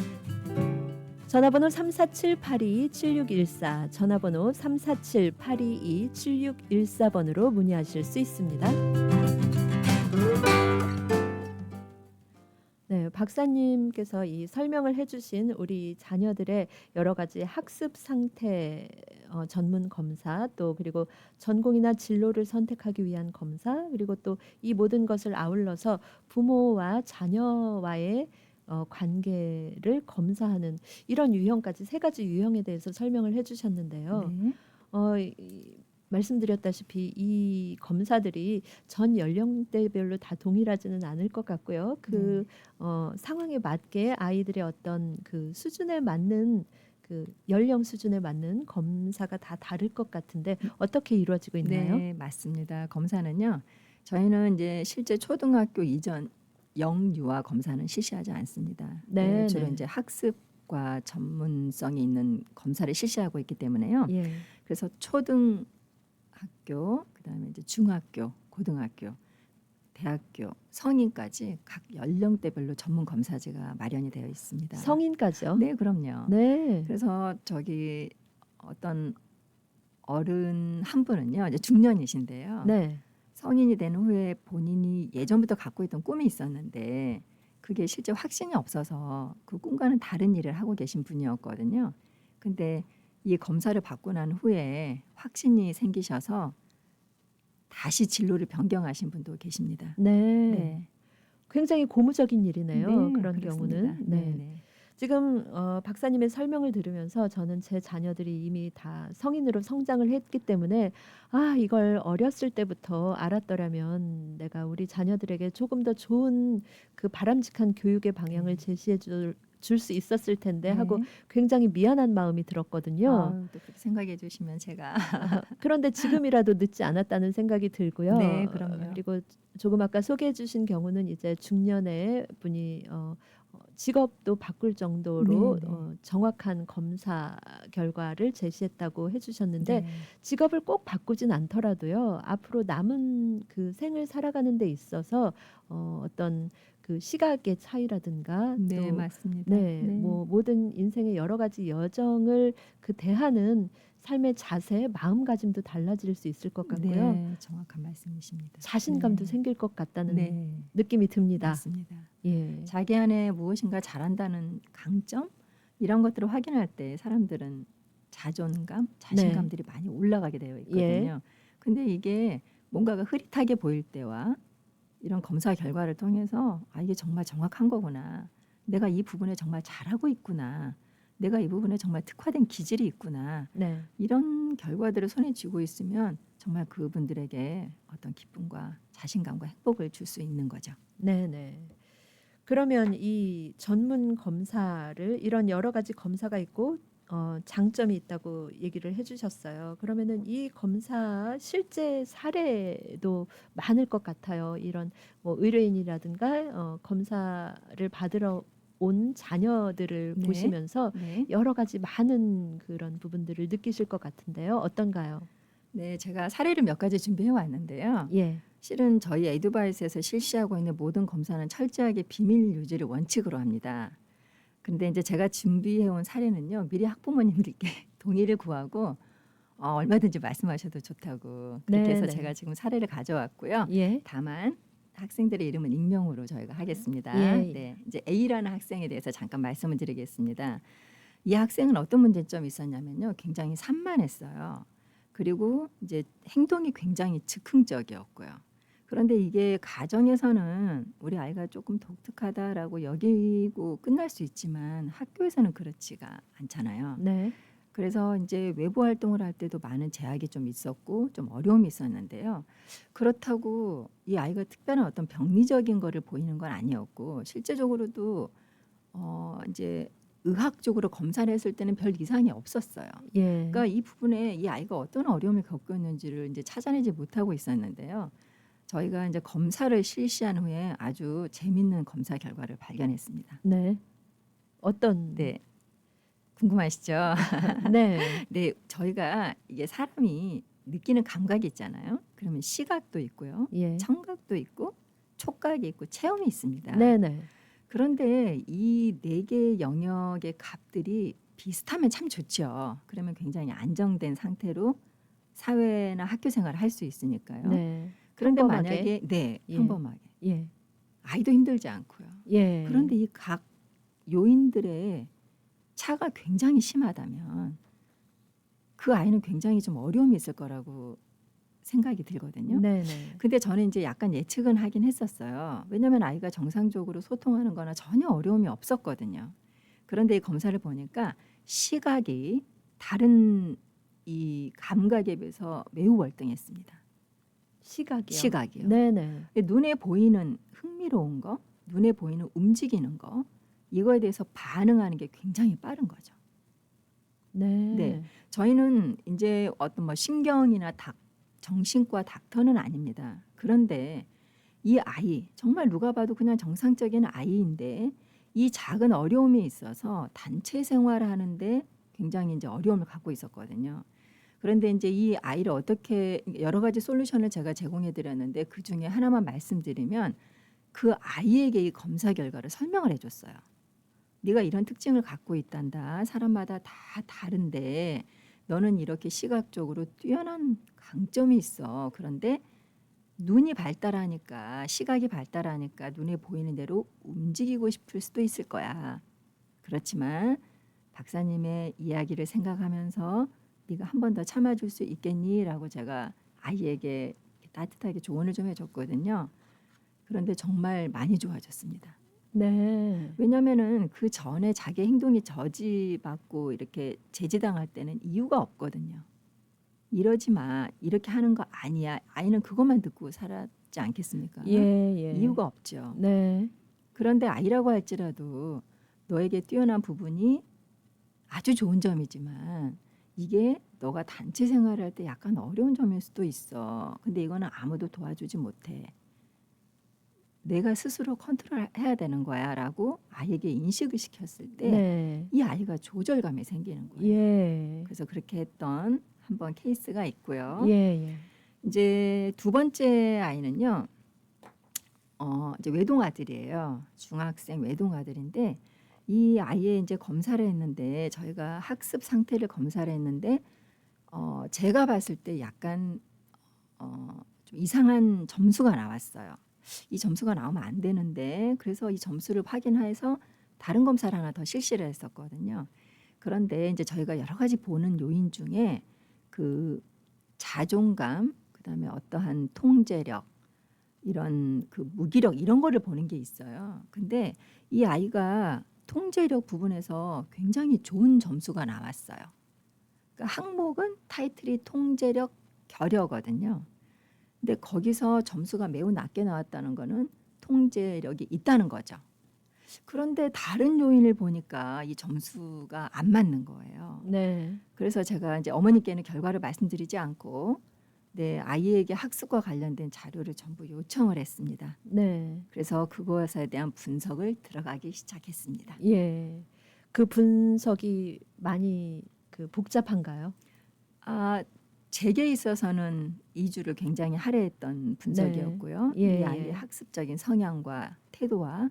전화번호 347-822-7614 전화번호 347-822-7614번으로 문의하실 수 있습니다. 네, 박사님께서 이 설명을 해주신 우리 자녀들의 여러 가지 학습 상태 전문 검사, 또 그리고 전공이나 진로를 선택하기 위한 검사, 그리고 또 이 모든 것을 아울러서 부모와 자녀와의 관계를 검사하는 이런 유형까지 세 가지 유형에 대해서 설명을 해주셨는데요. 네. 말씀드렸다시피 이 검사들이 전 연령대별로 다 동일하지는 않을 것 같고요. 그 상황에 맞게 아이들의 어떤 그 수준에 맞는 그 연령 수준에 맞는 검사가 다 다를 것 같은데 어떻게 이루어지고 있나요? 네, 맞습니다. 검사는요. 저희는 이제 실제 초등학교 이전 영유아 검사는 실시하지 않습니다. 네, 주로 네. 이제 학습과 전문성이 있는 검사를 실시하고 있기 때문에요. 예. 그래서 초등학교, 그다음에 이제 중학교, 고등학교, 대학교, 성인까지 각 연령대별로 전문 검사제가 마련이 되어 있습니다. 성인까지요? 네, 그럼요. 네. 그래서 저기 어떤 어른 한 분은요, 이제 중년이신데요. 네. 성인이 된 후에 본인이 예전부터 갖고 있던 꿈이 있었는데 그게 실제 확신이 없어서 그 꿈과는 다른 일을 하고 계신 분이었거든요. 근데 이 검사를 받고 난 후에 확신이 생기셔서 다시 진로를 변경하신 분도 계십니다. 네. 굉장히 고무적인 일이네요. 네, 그런 그렇습니다. 경우는. 네. 네. 지금 박사님의 설명을 들으면서 저는 제 자녀들이 이미 다 성인으로 성장을 했기 때문에 이걸 어렸을 때부터 알았더라면 내가 우리 자녀들에게 조금 더 좋은 그 바람직한 교육의 방향을 제시해 줄 수 있었을 텐데 하고 네. 굉장히 미안한 마음이 들었거든요. 아유, 또 그렇게 생각해 주시면 제가 그런데 지금이라도 늦지 않았다는 생각이 들고요. 네, 그럼요. 그리고 조금 아까 소개해 주신 경우는 이제 중년의 분이 직업도 바꿀 정도로 네, 네. 정확한 검사 결과를 제시했다고 해주셨는데 네. 직업을 꼭 바꾸진 않더라도요. 앞으로 남은 그 생을 살아가는 데 있어서 어떤 그 시각의 차이라든가 네, 또 맞습니다. 네, 네. 뭐 모든 인생의 여러 가지 여정을 그 대하는 삶의 자세, 마음가짐도 달라질 수 있을 것 같고요. 네, 정확한 말씀이십니다. 자신감도 네. 생길 것 같다는 네, 느낌이 듭니다. 맞습니다. 예. 자기 안에 무엇인가 잘한다는 강점 이런 것들을 확인할 때 사람들은 자존감, 자신감들이 많이 올라가게 되어 있거든요. 근데 이게 뭔가가 흐릿하게 보일 때와 이런 검사 결과를 통해서 이게 정말 정확한 거구나. 내가 이 부분에 정말 잘하고 있구나. 내가 이 부분에 정말 특화된 기질이 있구나. 네. 이런 결과들을 손에 쥐고 있으면 정말 그분들에게 어떤 기쁨과 자신감과 행복을 줄 수 있는 거죠. 네네. 그러면 이 전문 검사를 이런 여러 가지 검사가 있고 장점이 있다고 얘기를 해주셨어요. 그러면은 이 검사 실제 사례도 많을 것 같아요. 이런 뭐 의뢰인이라든가 검사를 받으러 온 자녀들을 네. 보시면서 네. 여러 가지 많은 그런 부분들을 느끼실 것 같은데요. 어떤가요? 네, 제가 사례를 몇 가지 준비해 왔는데요. 예. 실은 저희 에듀바이스에서 실시하고 있는 모든 검사는 철저하게 비밀 유지를 원칙으로 합니다. 근데 이제 제가 준비해 온 사례는요. 미리 학부모님들께 동의를 구하고 얼마든지 말씀하셔도 좋다고 그렇게 네, 해서 네. 제가 지금 사례를 가져왔고요. 예. 다만 학생들의 이름은 익명으로 저희가 하겠습니다. 예. 네, 이제 A라는 학생에 대해서 잠깐 말씀을 드리겠습니다. 이 학생은 어떤 문제점이 있었냐면요. 굉장히 산만했어요. 그리고 이제 행동이 굉장히 즉흥적이었고요. 그런데 이게 가정에서는 우리 아이가 조금 독특하다라고 여기고 끝날 수 있지만 학교에서는 그렇지가 않잖아요. 네. 그래서 이제 외부 활동을 할 때도 많은 제약이 좀 있었고 좀 어려움이 있었는데요. 그렇다고 이 아이가 특별한 어떤 병리적인 거를 보이는 건 아니었고 실제적으로도 이제 의학적으로 검사를 했을 때는 별 이상이 없었어요. 예. 그러니까 이 부분에 이 아이가 어떤 어려움을 겪고 있는지를 이제 찾아내지 못하고 있었는데요. 저희가 이제 검사를 실시한 후에 아주 재밌는 검사 결과를 발견했습니다. 네. 어떤 네. 궁금하시죠? 네. 네, 저희가 이게 사람이 느끼는 감각이 있잖아요. 그러면 시각도 있고요. 예. 청각도 있고 촉각이 있고 체험이 있습니다. 네네. 그런데 이 네 개의 영역의 값들이 비슷하면 참 좋죠. 그러면 굉장히 안정된 상태로 사회나 학교 생활을 할 수 있으니까요. 네. 그런데 평범하게. 만약에 예. 평범하게 예. 아이도 힘들지 않고요. 예. 그런데 이 각 요인들의 차가 굉장히 심하다면 그 아이는 굉장히 좀 어려움이 있을 거라고 생각이 들거든요. 네네. 근데 저는 이제 약간 예측은 하긴 했었어요. 왜냐하면 아이가 정상적으로 소통하는 거나 전혀 어려움이 없었거든요. 그런데 이 검사를 보니까 시각이 다른 이 감각에 비해서 매우 월등했습니다. 시각이요. 시각이요. 네네. 눈에 보이는 흥미로운 거, 눈에 보이는 움직이는 거, 이거에 대해서 반응하는 게 굉장히 빠른 거죠. 네. 네. 저희는 이제 어떤 뭐 신경이나 정신과 닥터는 아닙니다. 그런데 이 아이 정말 누가 봐도 그냥 정상적인 아이인데 이 작은 어려움이 있어서 단체 생활하는데 굉장히 이제 어려움을 갖고 있었거든요. 그런데 이제 이 아이를 어떻게 여러 가지 솔루션을 제가 제공해 드렸는데 그 중에 하나만 말씀드리면 그 아이에게 이 검사 결과를 설명을 해줬어요. 네가 이런 특징을 갖고 있단다. 사람마다 다 다른데 너는 이렇게 시각적으로 뛰어난 강점이 있어. 그런데 눈이 발달하니까 시각이 발달하니까 눈에 보이는 대로 움직이고 싶을 수도 있을 거야. 그렇지만 박사님의 이야기를 생각하면서 네가 한 번 더 참아줄 수 있겠니? 라고 제가 아이에게 따뜻하게 조언을 좀 해줬거든요. 그런데 정말 많이 좋아졌습니다. 네. 왜냐면은 그 전에 자기 행동이 저지받고 이렇게 제지당할 때는 이유가 없거든요. 이러지 마. 이렇게 하는 거 아니야. 아이는 그것만 듣고 살았지 않겠습니까? 예. 이유가 없죠. 네. 그런데 아이라고 할지라도 너에게 뛰어난 부분이 아주 좋은 점이지만 이게 너가 단체 생활할 때 약간 어려운 점일 수도 있어. 근데 이거는 아무도 도와주지 못해. 내가 스스로 컨트롤해야 되는 거야 라고 아이에게 인식을 시켰을 때 이 네. 아이가 조절감이 생기는 거예요. 예. 그래서 그렇게 했던 한번 케이스가 있고요. 예. 이제 두 번째 아이는요. 이제 외동아들이에요. 중학생 외동아들인데 이 아이의 이제 검사를 했는데 저희가 학습 상태를 검사를 했는데 제가 봤을 때 약간 좀 이상한 점수가 나왔어요. 이 점수가 나오면 안 되는데 그래서 이 점수를 확인해서 다른 검사를 하나 더 실시를 했었거든요. 그런데 이제 저희가 여러 가지 보는 요인 중에 그 자존감, 그다음에 어떠한 통제력, 이런 그 무기력 이런 거를 보는 게 있어요. 근데 이 아이가 통제력 부분에서 굉장히 좋은 점수가 나왔어요. 그러니까 항목은 타이틀이 통제력 결여거든요. 근데 거기서 점수가 매우 낮게 나왔다는 거는 통제력이 있다는 거죠. 그런데 다른 요인을 보니까 이 점수가 안 맞는 거예요. 네. 그래서 제가 이제 어머니께는 결과를 말씀드리지 않고 아이에게 학습과 관련된 자료를 전부 요청을 했습니다. 네. 그래서 그것에 대한 분석을 들어가기 시작했습니다. 예. 그 분석이 많이 복잡한가요? 제게 있어서는 2주를 굉장히 할애했던 분석이었고요. 예, 이 아이의 예. 학습적인 성향과 태도와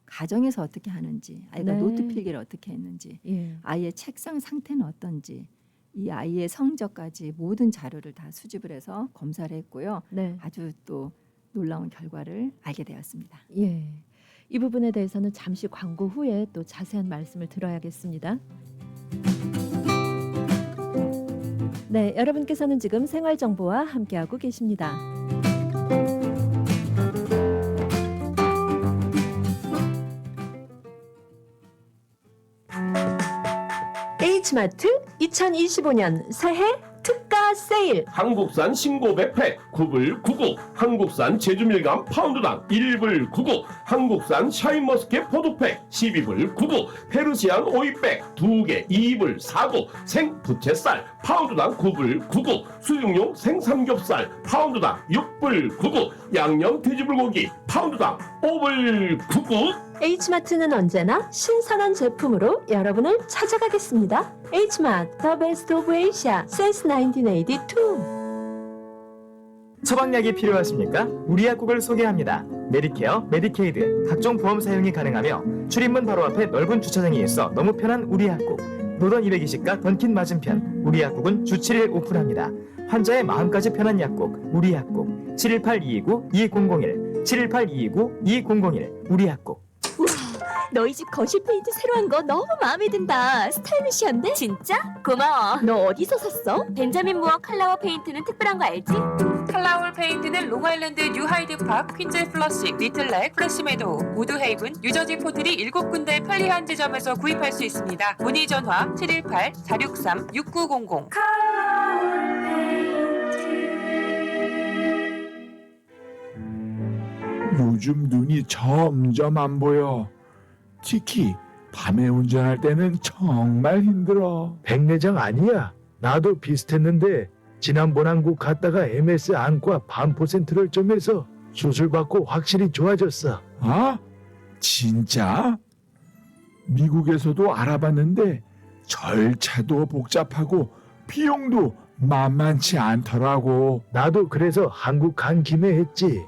가정에서 어떻게 하는지, 아이가 네. 노트 필기를 어떻게 했는지, 예. 아이의 책상 상태는 어떤지, 이 아이의 성적까지 모든 자료를 다 수집을 해서 검사를 했고요. 네. 아주 또 놀라운 결과를 알게 되었습니다. 예. 이 부분에 대해서는 잠시 광고 후에 또 자세한 말씀을 들어야겠습니다. 네, 여러분께서는 지금 생활정보와 함께하고 계십니다. H마트 2025년 새해 특가 세일. 한국산 싱고백 팩 9불 99, 한국산 제주밀감 파운드당 1불 99, 한국산 샤인머스켓 포도팩 12불 99, 페르시안 오이백 2개 2불 49, 생부채살 파운드당 9불 99, 수육용 생삼겹살 파운드당 6불 99, 양념 돼지불고기 파운드당 5불 99. H마트는 언제나 신선한 제품으로 여러분을 찾아가겠습니다. H마트, The Best of Asia since 1982. 처방약이 필요하십니까? 우리 약국을 소개합니다. 메디케어, 메디케이드, 각종 보험 사용이 가능하며 출입문 바로 앞에 넓은 주차장이 있어 너무 편한 우리 약국. 노던 220가 던킨 맞은편 우리 약국은 주 7일 오픈합니다. 환자의 마음까지 편한 약국 우리 약국 718-229-2001 718-229-2001 우리 약국. 너희 집 거실 페인트 새로 한 거 너무 마음에 든다. 스타일리시한데? 진짜? 고마워. 너 어디서 샀어? 벤자민 무어 칼라워 페인트는 특별한 거 알지? 칼라울 페인트는 롱아일랜드 뉴하이드파크, 퀸즈 플러식, 리틀렉, 플래시메도우, 우드헤이븐, 뉴저지 포트리 7군데 편리한 지점에서 구입할 수 있습니다. 문의 전화 718-463-6900. 요즘 눈이 점점 안 보여. 특히 밤에 운전할 때는 정말 힘들어. 백내장 아니야. 나도 비슷했는데 지난번 한국 갔다가 MS 안과 반포센트럴 점에서 수술받고 확실히 좋아졌어. 아? 진짜? 미국에서도 알아봤는데 절차도 복잡하고 비용도 만만치 않더라고. 나도 그래서 한국 간 김에 했지.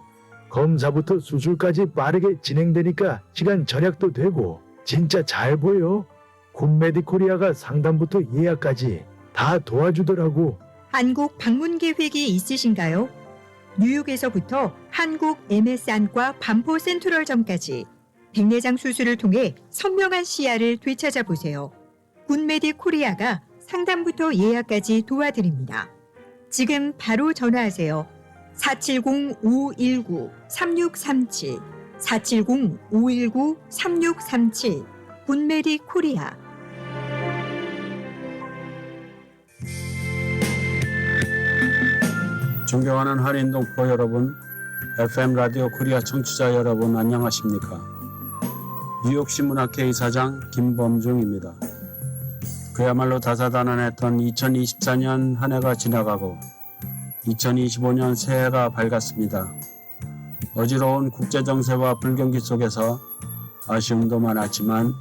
검사부터 수술까지 빠르게 진행되니까 시간 절약도 되고 진짜 잘 보여. 굿메디코리아가 상담부터 예약까지 다 도와주더라고. 한국 방문 계획이 있으신가요? 뉴욕에서부터 한국 MS 안과 반포 센트럴점까지 백내장 수술을 통해 선명한 시야를 되찾아 보세요. 굿메디 코리아가 상담부터 예약까지 도와드립니다. 지금 바로 전화하세요. 470-519-3637 470-519-3637 굿메디 코리아. 존경하는 한인동포 여러분, FM 라디오 코리아 청취자 여러분 안녕하십니까? 뉴욕시문학회 이사장 김범중입니다. 그야말로 다사다난했던 2024년 한 해가 지나가고 2025년 새해가 밝았습니다. 어지러운 국제정세와 불경기 속에서 아쉬움도 많았지만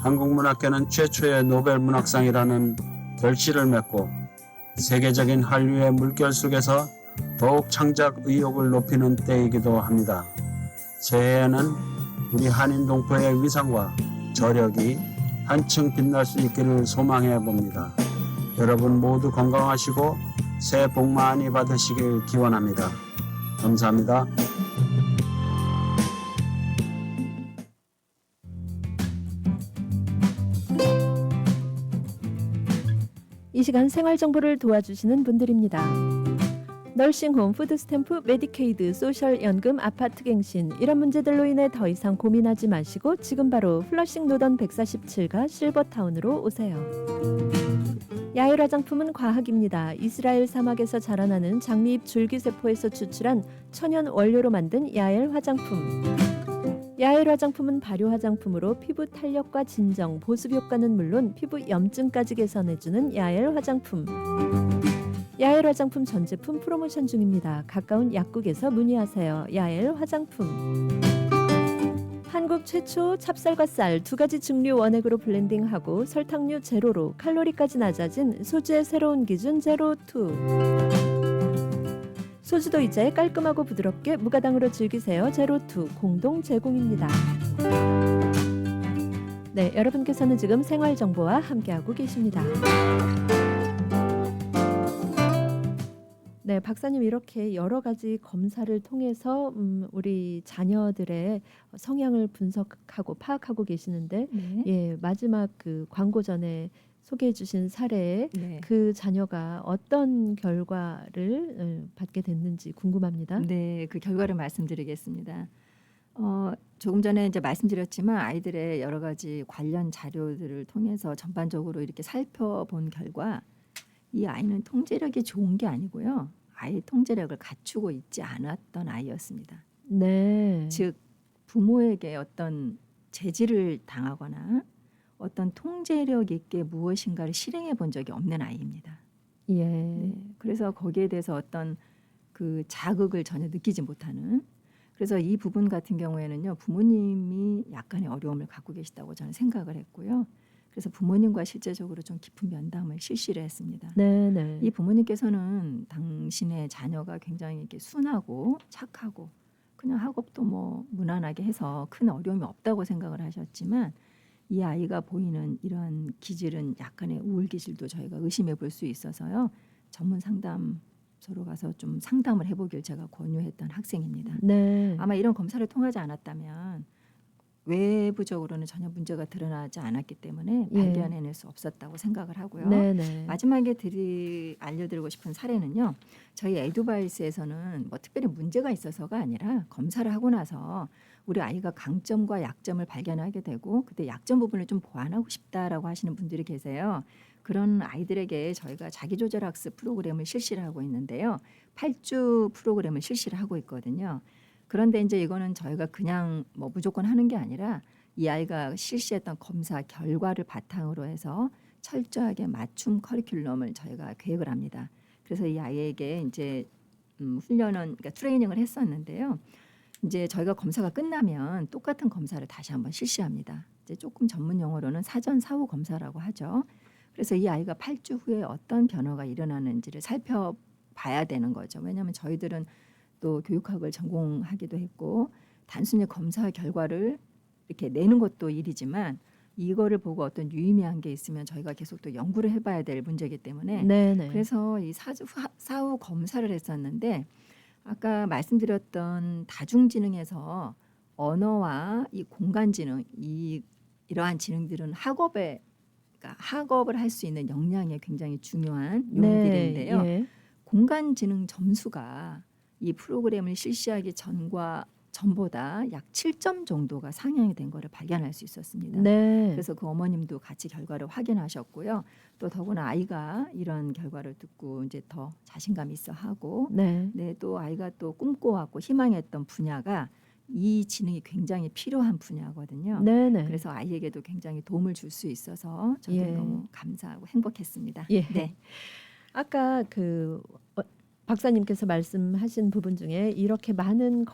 한국문학계는 최초의 노벨문학상이라는 결실을 맺고 세계적인 한류의 물결 속에서 더욱 창작 의욕을 높이는 때이기도 합니다. 새해에는 우리 한인동포의 위상과 저력이 한층 빛날 수 있기를 소망해 봅니다. 여러분 모두 건강하시고 새해 복 많이 받으시길 기원합니다. 감사합니다. 이 시간 생활 정보를 도와주시는 분들입니다. 널싱홈, 푸드스탬프, 메디케이드, 소셜연금, 아파트갱신 이런 문제들로 인해 더 이상 고민하지 마시고 지금 바로 플러싱 노던 147가 실버타운으로 오세요. 야엘 화장품은 과학입니다. 이스라엘 사막에서 자라나는 장미잎 줄기세포에서 추출한 천연 원료로 만든 야엘 화장품. 야엘 화장품은 발효 화장품으로 피부 탄력과 진정, 보습 효과는 물론 피부 염증까지 개선해주는 야엘 화장품. 야엘 화장품 전 제품 프로모션 중입니다. 가까운 약국에서 문의하세요. 야엘 화장품. 한국 최초 찹쌀과 쌀 두 가지 증류 원액으로 블렌딩하고 설탕류 제로로 칼로리까지 낮아진 소주의 새로운 기준 제로2. 소주도 이제 깔끔하고 부드럽게 무가당으로 즐기세요. 제로2 공동 제공입니다. 네, 여러분께서는 지금 생활정보와 함께하고 계십니다. 네, 박사님 이렇게 여러 가지 검사를 통해서 우리 자녀들의 성향을 분석하고 파악하고 계시는데 네. 예, 마지막 그 광고 전에 소개해 주신 사례에 네. 그 자녀가 어떤 결과를 받게 됐는지 궁금합니다. 네, 그 결과를 말씀드리겠습니다. 조금 전에 이제 말씀드렸지만 아이들의 여러 가지 관련 자료들을 통해서 전반적으로 이렇게 살펴본 결과 이 아이는 통제력이 좋은 게 아니고요. 아이 통제력을 갖추고 있지 않았던 아이였습니다. 네. 즉 부모에게 어떤 제지를 당하거나 어떤 통제력 있게 무엇인가를 실행해 본 적이 없는 아이입니다. 예. 네, 그래서 거기에 대해서 어떤 그 자극을 전혀 느끼지 못하는. 그래서 이 부분 같은 경우에는요, 부모님이 약간의 어려움을 갖고 계시다고 저는 생각을 했고요. 그래서 부모님과 실제적으로 좀 깊은 면담을 실시를 했습니다. 네, 네. 이 부모님께서는 당신의 자녀가 굉장히 이렇게 순하고 착하고 그냥 학업도 뭐 무난하게 해서 큰 어려움이 없다고 생각을 하셨지만 이 아이가 보이는 이러한 기질은 약간의 우울 기질도 저희가 의심해 볼 수 있어서요. 전문 상담소로 가서 좀 상담을 해보길 제가 권유했던 학생입니다. 네. 아마 이런 검사를 통하지 않았다면 외부적으로는 전혀 문제가 드러나지 않았기 때문에 예. 발견해낼 수 없었다고 생각을 하고요. 네네. 마지막에 알려드리고 싶은 사례는요. 저희 에듀바이스에서는 뭐 특별히 문제가 있어서가 아니라 검사를 하고 나서 우리 아이가 강점과 약점을 발견하게 되고 그때 약점 부분을 좀 보완하고 싶다라고 하시는 분들이 계세요. 그런 아이들에게 저희가 자기조절학습 프로그램을 실시를 하고 있는데요. 8주 프로그램을 실시를 하고 있거든요. 그런데 이제 이거는 저희가 그냥 뭐 무조건 하는 게 아니라 이 아이가 실시했던 검사 결과를 바탕으로 해서 철저하게 맞춤 커리큘럼을 저희가 계획을 합니다. 그래서 이 아이에게 이제 그러니까 트레이닝을 했었는데요. 이제 저희가 검사가 끝나면 똑같은 검사를 다시 한번 실시합니다. 이제 조금 전문 용어로는 사전 사후 검사라고 하죠. 그래서 이 아이가 8주 후에 어떤 변화가 일어나는지를 살펴봐야 되는 거죠. 왜냐하면 저희들은 또 교육학을 전공하기도 했고 단순히 검사 결과를 이렇게 내는 것도 일이지만 이거를 보고 어떤 유의미한 게 있으면 저희가 계속 또 연구를 해봐야 될 문제이기 때문에 네네. 그래서 이 사후 검사를 했었는데 아까 말씀드렸던 다중지능에서 언어와 이 공간지능 이러한 지능들은 학업에 그러니까 학업을 할 수 있는 역량에 굉장히 중요한 용어들인데요. 예. 공간지능 점수가 이 프로그램을 실시하기 전보다 약 7점 정도가 상향이 된 거를 발견할 수 있었습니다. 네. 그래서 그 어머님도 같이 결과를 확인하셨고요. 또 더구나 아이가 이런 결과를 듣고 이제 더 자신감 있어 하고 네. 네, 또 아이가 또 꿈꿔왔고 희망했던 분야가 이 지능이 굉장히 필요한 분야거든요. 네네. 그래서 아이에게도 굉장히 도움을 줄 수 있어서 저도 예. 너무 감사하고 행복했습니다. 예. 네. 아까 박사님께서 말씀하신 부분 중에 이렇게 많은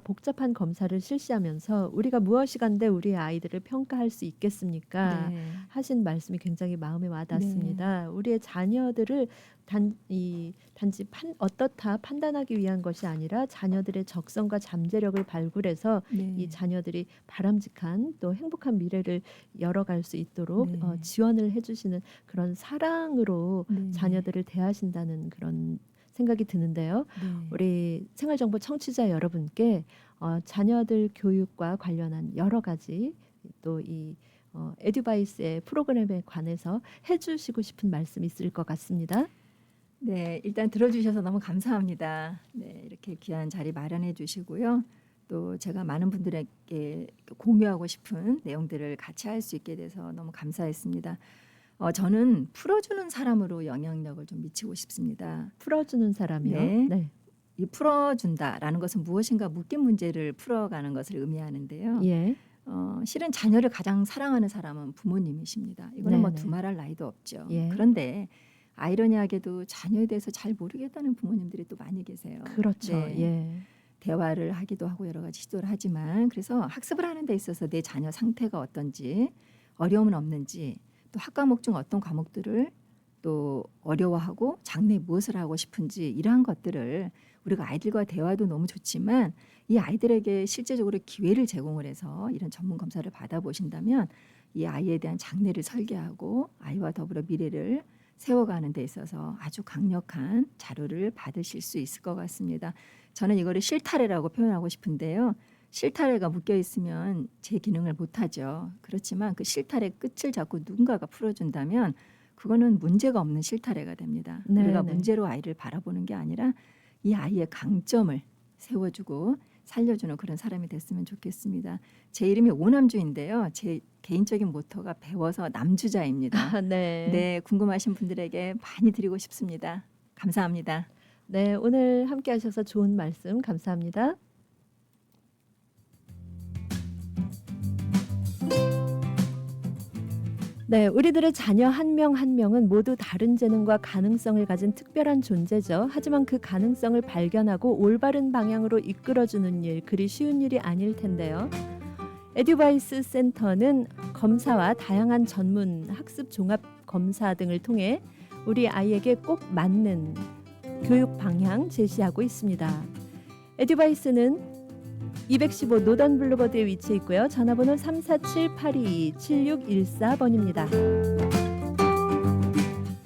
복잡한 검사를 실시하면서 우리가 무엇이 간데 우리 아이들을 평가할 수 있겠습니까? 네. 하신 말씀이 굉장히 마음에 와닿습니다. 우리의 자녀들을 단지 어떻다 판단하기 위한 것이 아니라 자녀들의 적성과 잠재력을 발굴해서 네. 이 자녀들이 바람직한 또 행복한 미래를 열어갈 수 있도록 네. 지원을 해주시는 그런 사랑으로 네. 자녀들을 대하신다는 그런 생각이 드는데요. 네. 우리 생활정보 청취자 여러분께 자녀들 교육과 관련한 여러 가지 또 이 에듀바이스의 프로그램에 관해서 해주시고 싶은 말씀 있을 것 같습니다. 네, 일단 들어주셔서 너무 감사합니다. 네, 이렇게 귀한 자리 마련해 주시고요. 또 제가 많은 분들에게 공유하고 싶은 내용들을 같이 할 수 있게 돼서 너무 감사했습니다. 저는 풀어주는 사람으로 영향력을 좀 미치고 싶습니다. 풀어주는 사람이요? 네. 이 풀어준다라는 것은 무엇인가 묶인 문제를 풀어가는 것을 의미하는데요. 예. 실은 자녀를 가장 사랑하는 사람은 부모님이십니다. 이거는 뭐 네네. 두말할 나위도 없죠. 예. 그런데 아이러니하게도 자녀에 대해서 잘 모르겠다는 부모님들이 또 많이 계세요. 그렇죠. 네. 예. 대화를 하기도 하고 여러 가지 시도를 하지만 그래서 학습을 하는 데 있어서 내 자녀 상태가 어떤지 어려움은 없는지 또 학 과목 중 어떤 과목들을 또 어려워하고 장래 무엇을 하고 싶은지 이러한 것들을 우리가 아이들과 대화도 너무 좋지만 이 아이들에게 실제적으로 기회를 제공을 해서 이런 전문 검사를 받아보신다면 이 아이에 대한 장래를 설계하고 아이와 더불어 미래를 세워가는 데 있어서 아주 강력한 자료를 받으실 수 있을 것 같습니다. 저는 이거를 실타래라고 표현하고 싶은데요. 실타래가 묶여 있으면 제 기능을 못하죠. 그렇지만 그 실타래 끝을 잡고 누군가가 풀어준다면 그거는 문제가 없는 실타래가 됩니다. 네, 우리가 네. 문제로 아이를 바라보는 게 아니라 이 아이의 강점을 세워주고 살려주는 그런 사람이 됐으면 좋겠습니다. 제 이름이 오남주인데요. 제 개인적인 모토가 배워서 남주자입니다. 네. 네, 궁금하신 분들에게 많이 드리고 싶습니다. 감사합니다. 네, 오늘 함께 하셔서 좋은 말씀 감사합니다. 네, 우리들의 자녀 한 명 한 명은 모두 다른 재능과 가능성을 가진 특별한 존재죠. 하지만 그 가능성을 발견하고 올바른 방향으로 이끌어주는 일, 그리 쉬운 일이 아닐 텐데요. 에듀바이스 센터는 검사와 다양한 전문 학습 종합 검사 등을 통해 우리 아이에게 꼭 맞는 교육 방향 제시하고 있습니다. 에듀바이스는 215 노던 블루버드에 위치해 있고요. 전화번호 347-822-7614번입니다.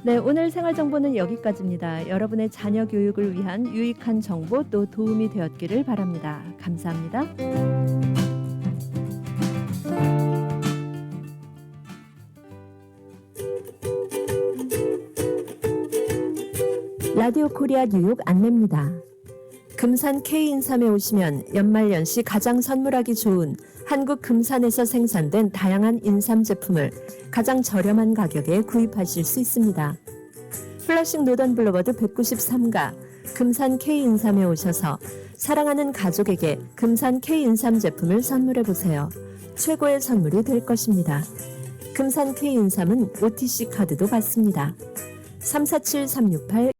네, 오늘 생활정보는 여기까지입니다. 여러분의 자녀 교육을 위한 유익한 정보 또 도움이 되었기를 바랍니다. 감사합니다. 라디오 코리아 뉴욕 안내입니다. 금산 K인삼에 오시면 연말연시 가장 선물하기 좋은 한국 금산에서 생산된 다양한 인삼 제품을 가장 저렴한 가격에 구입하실 수 있습니다. 플러싱 노던 블루버드 193가 금산 K인삼에 오셔서 사랑하는 가족에게 금산 K인삼 제품을 선물해 보세요. 최고의 선물이 될 것입니다. 금산 K인삼은 OTC 카드도 받습니다. 347-368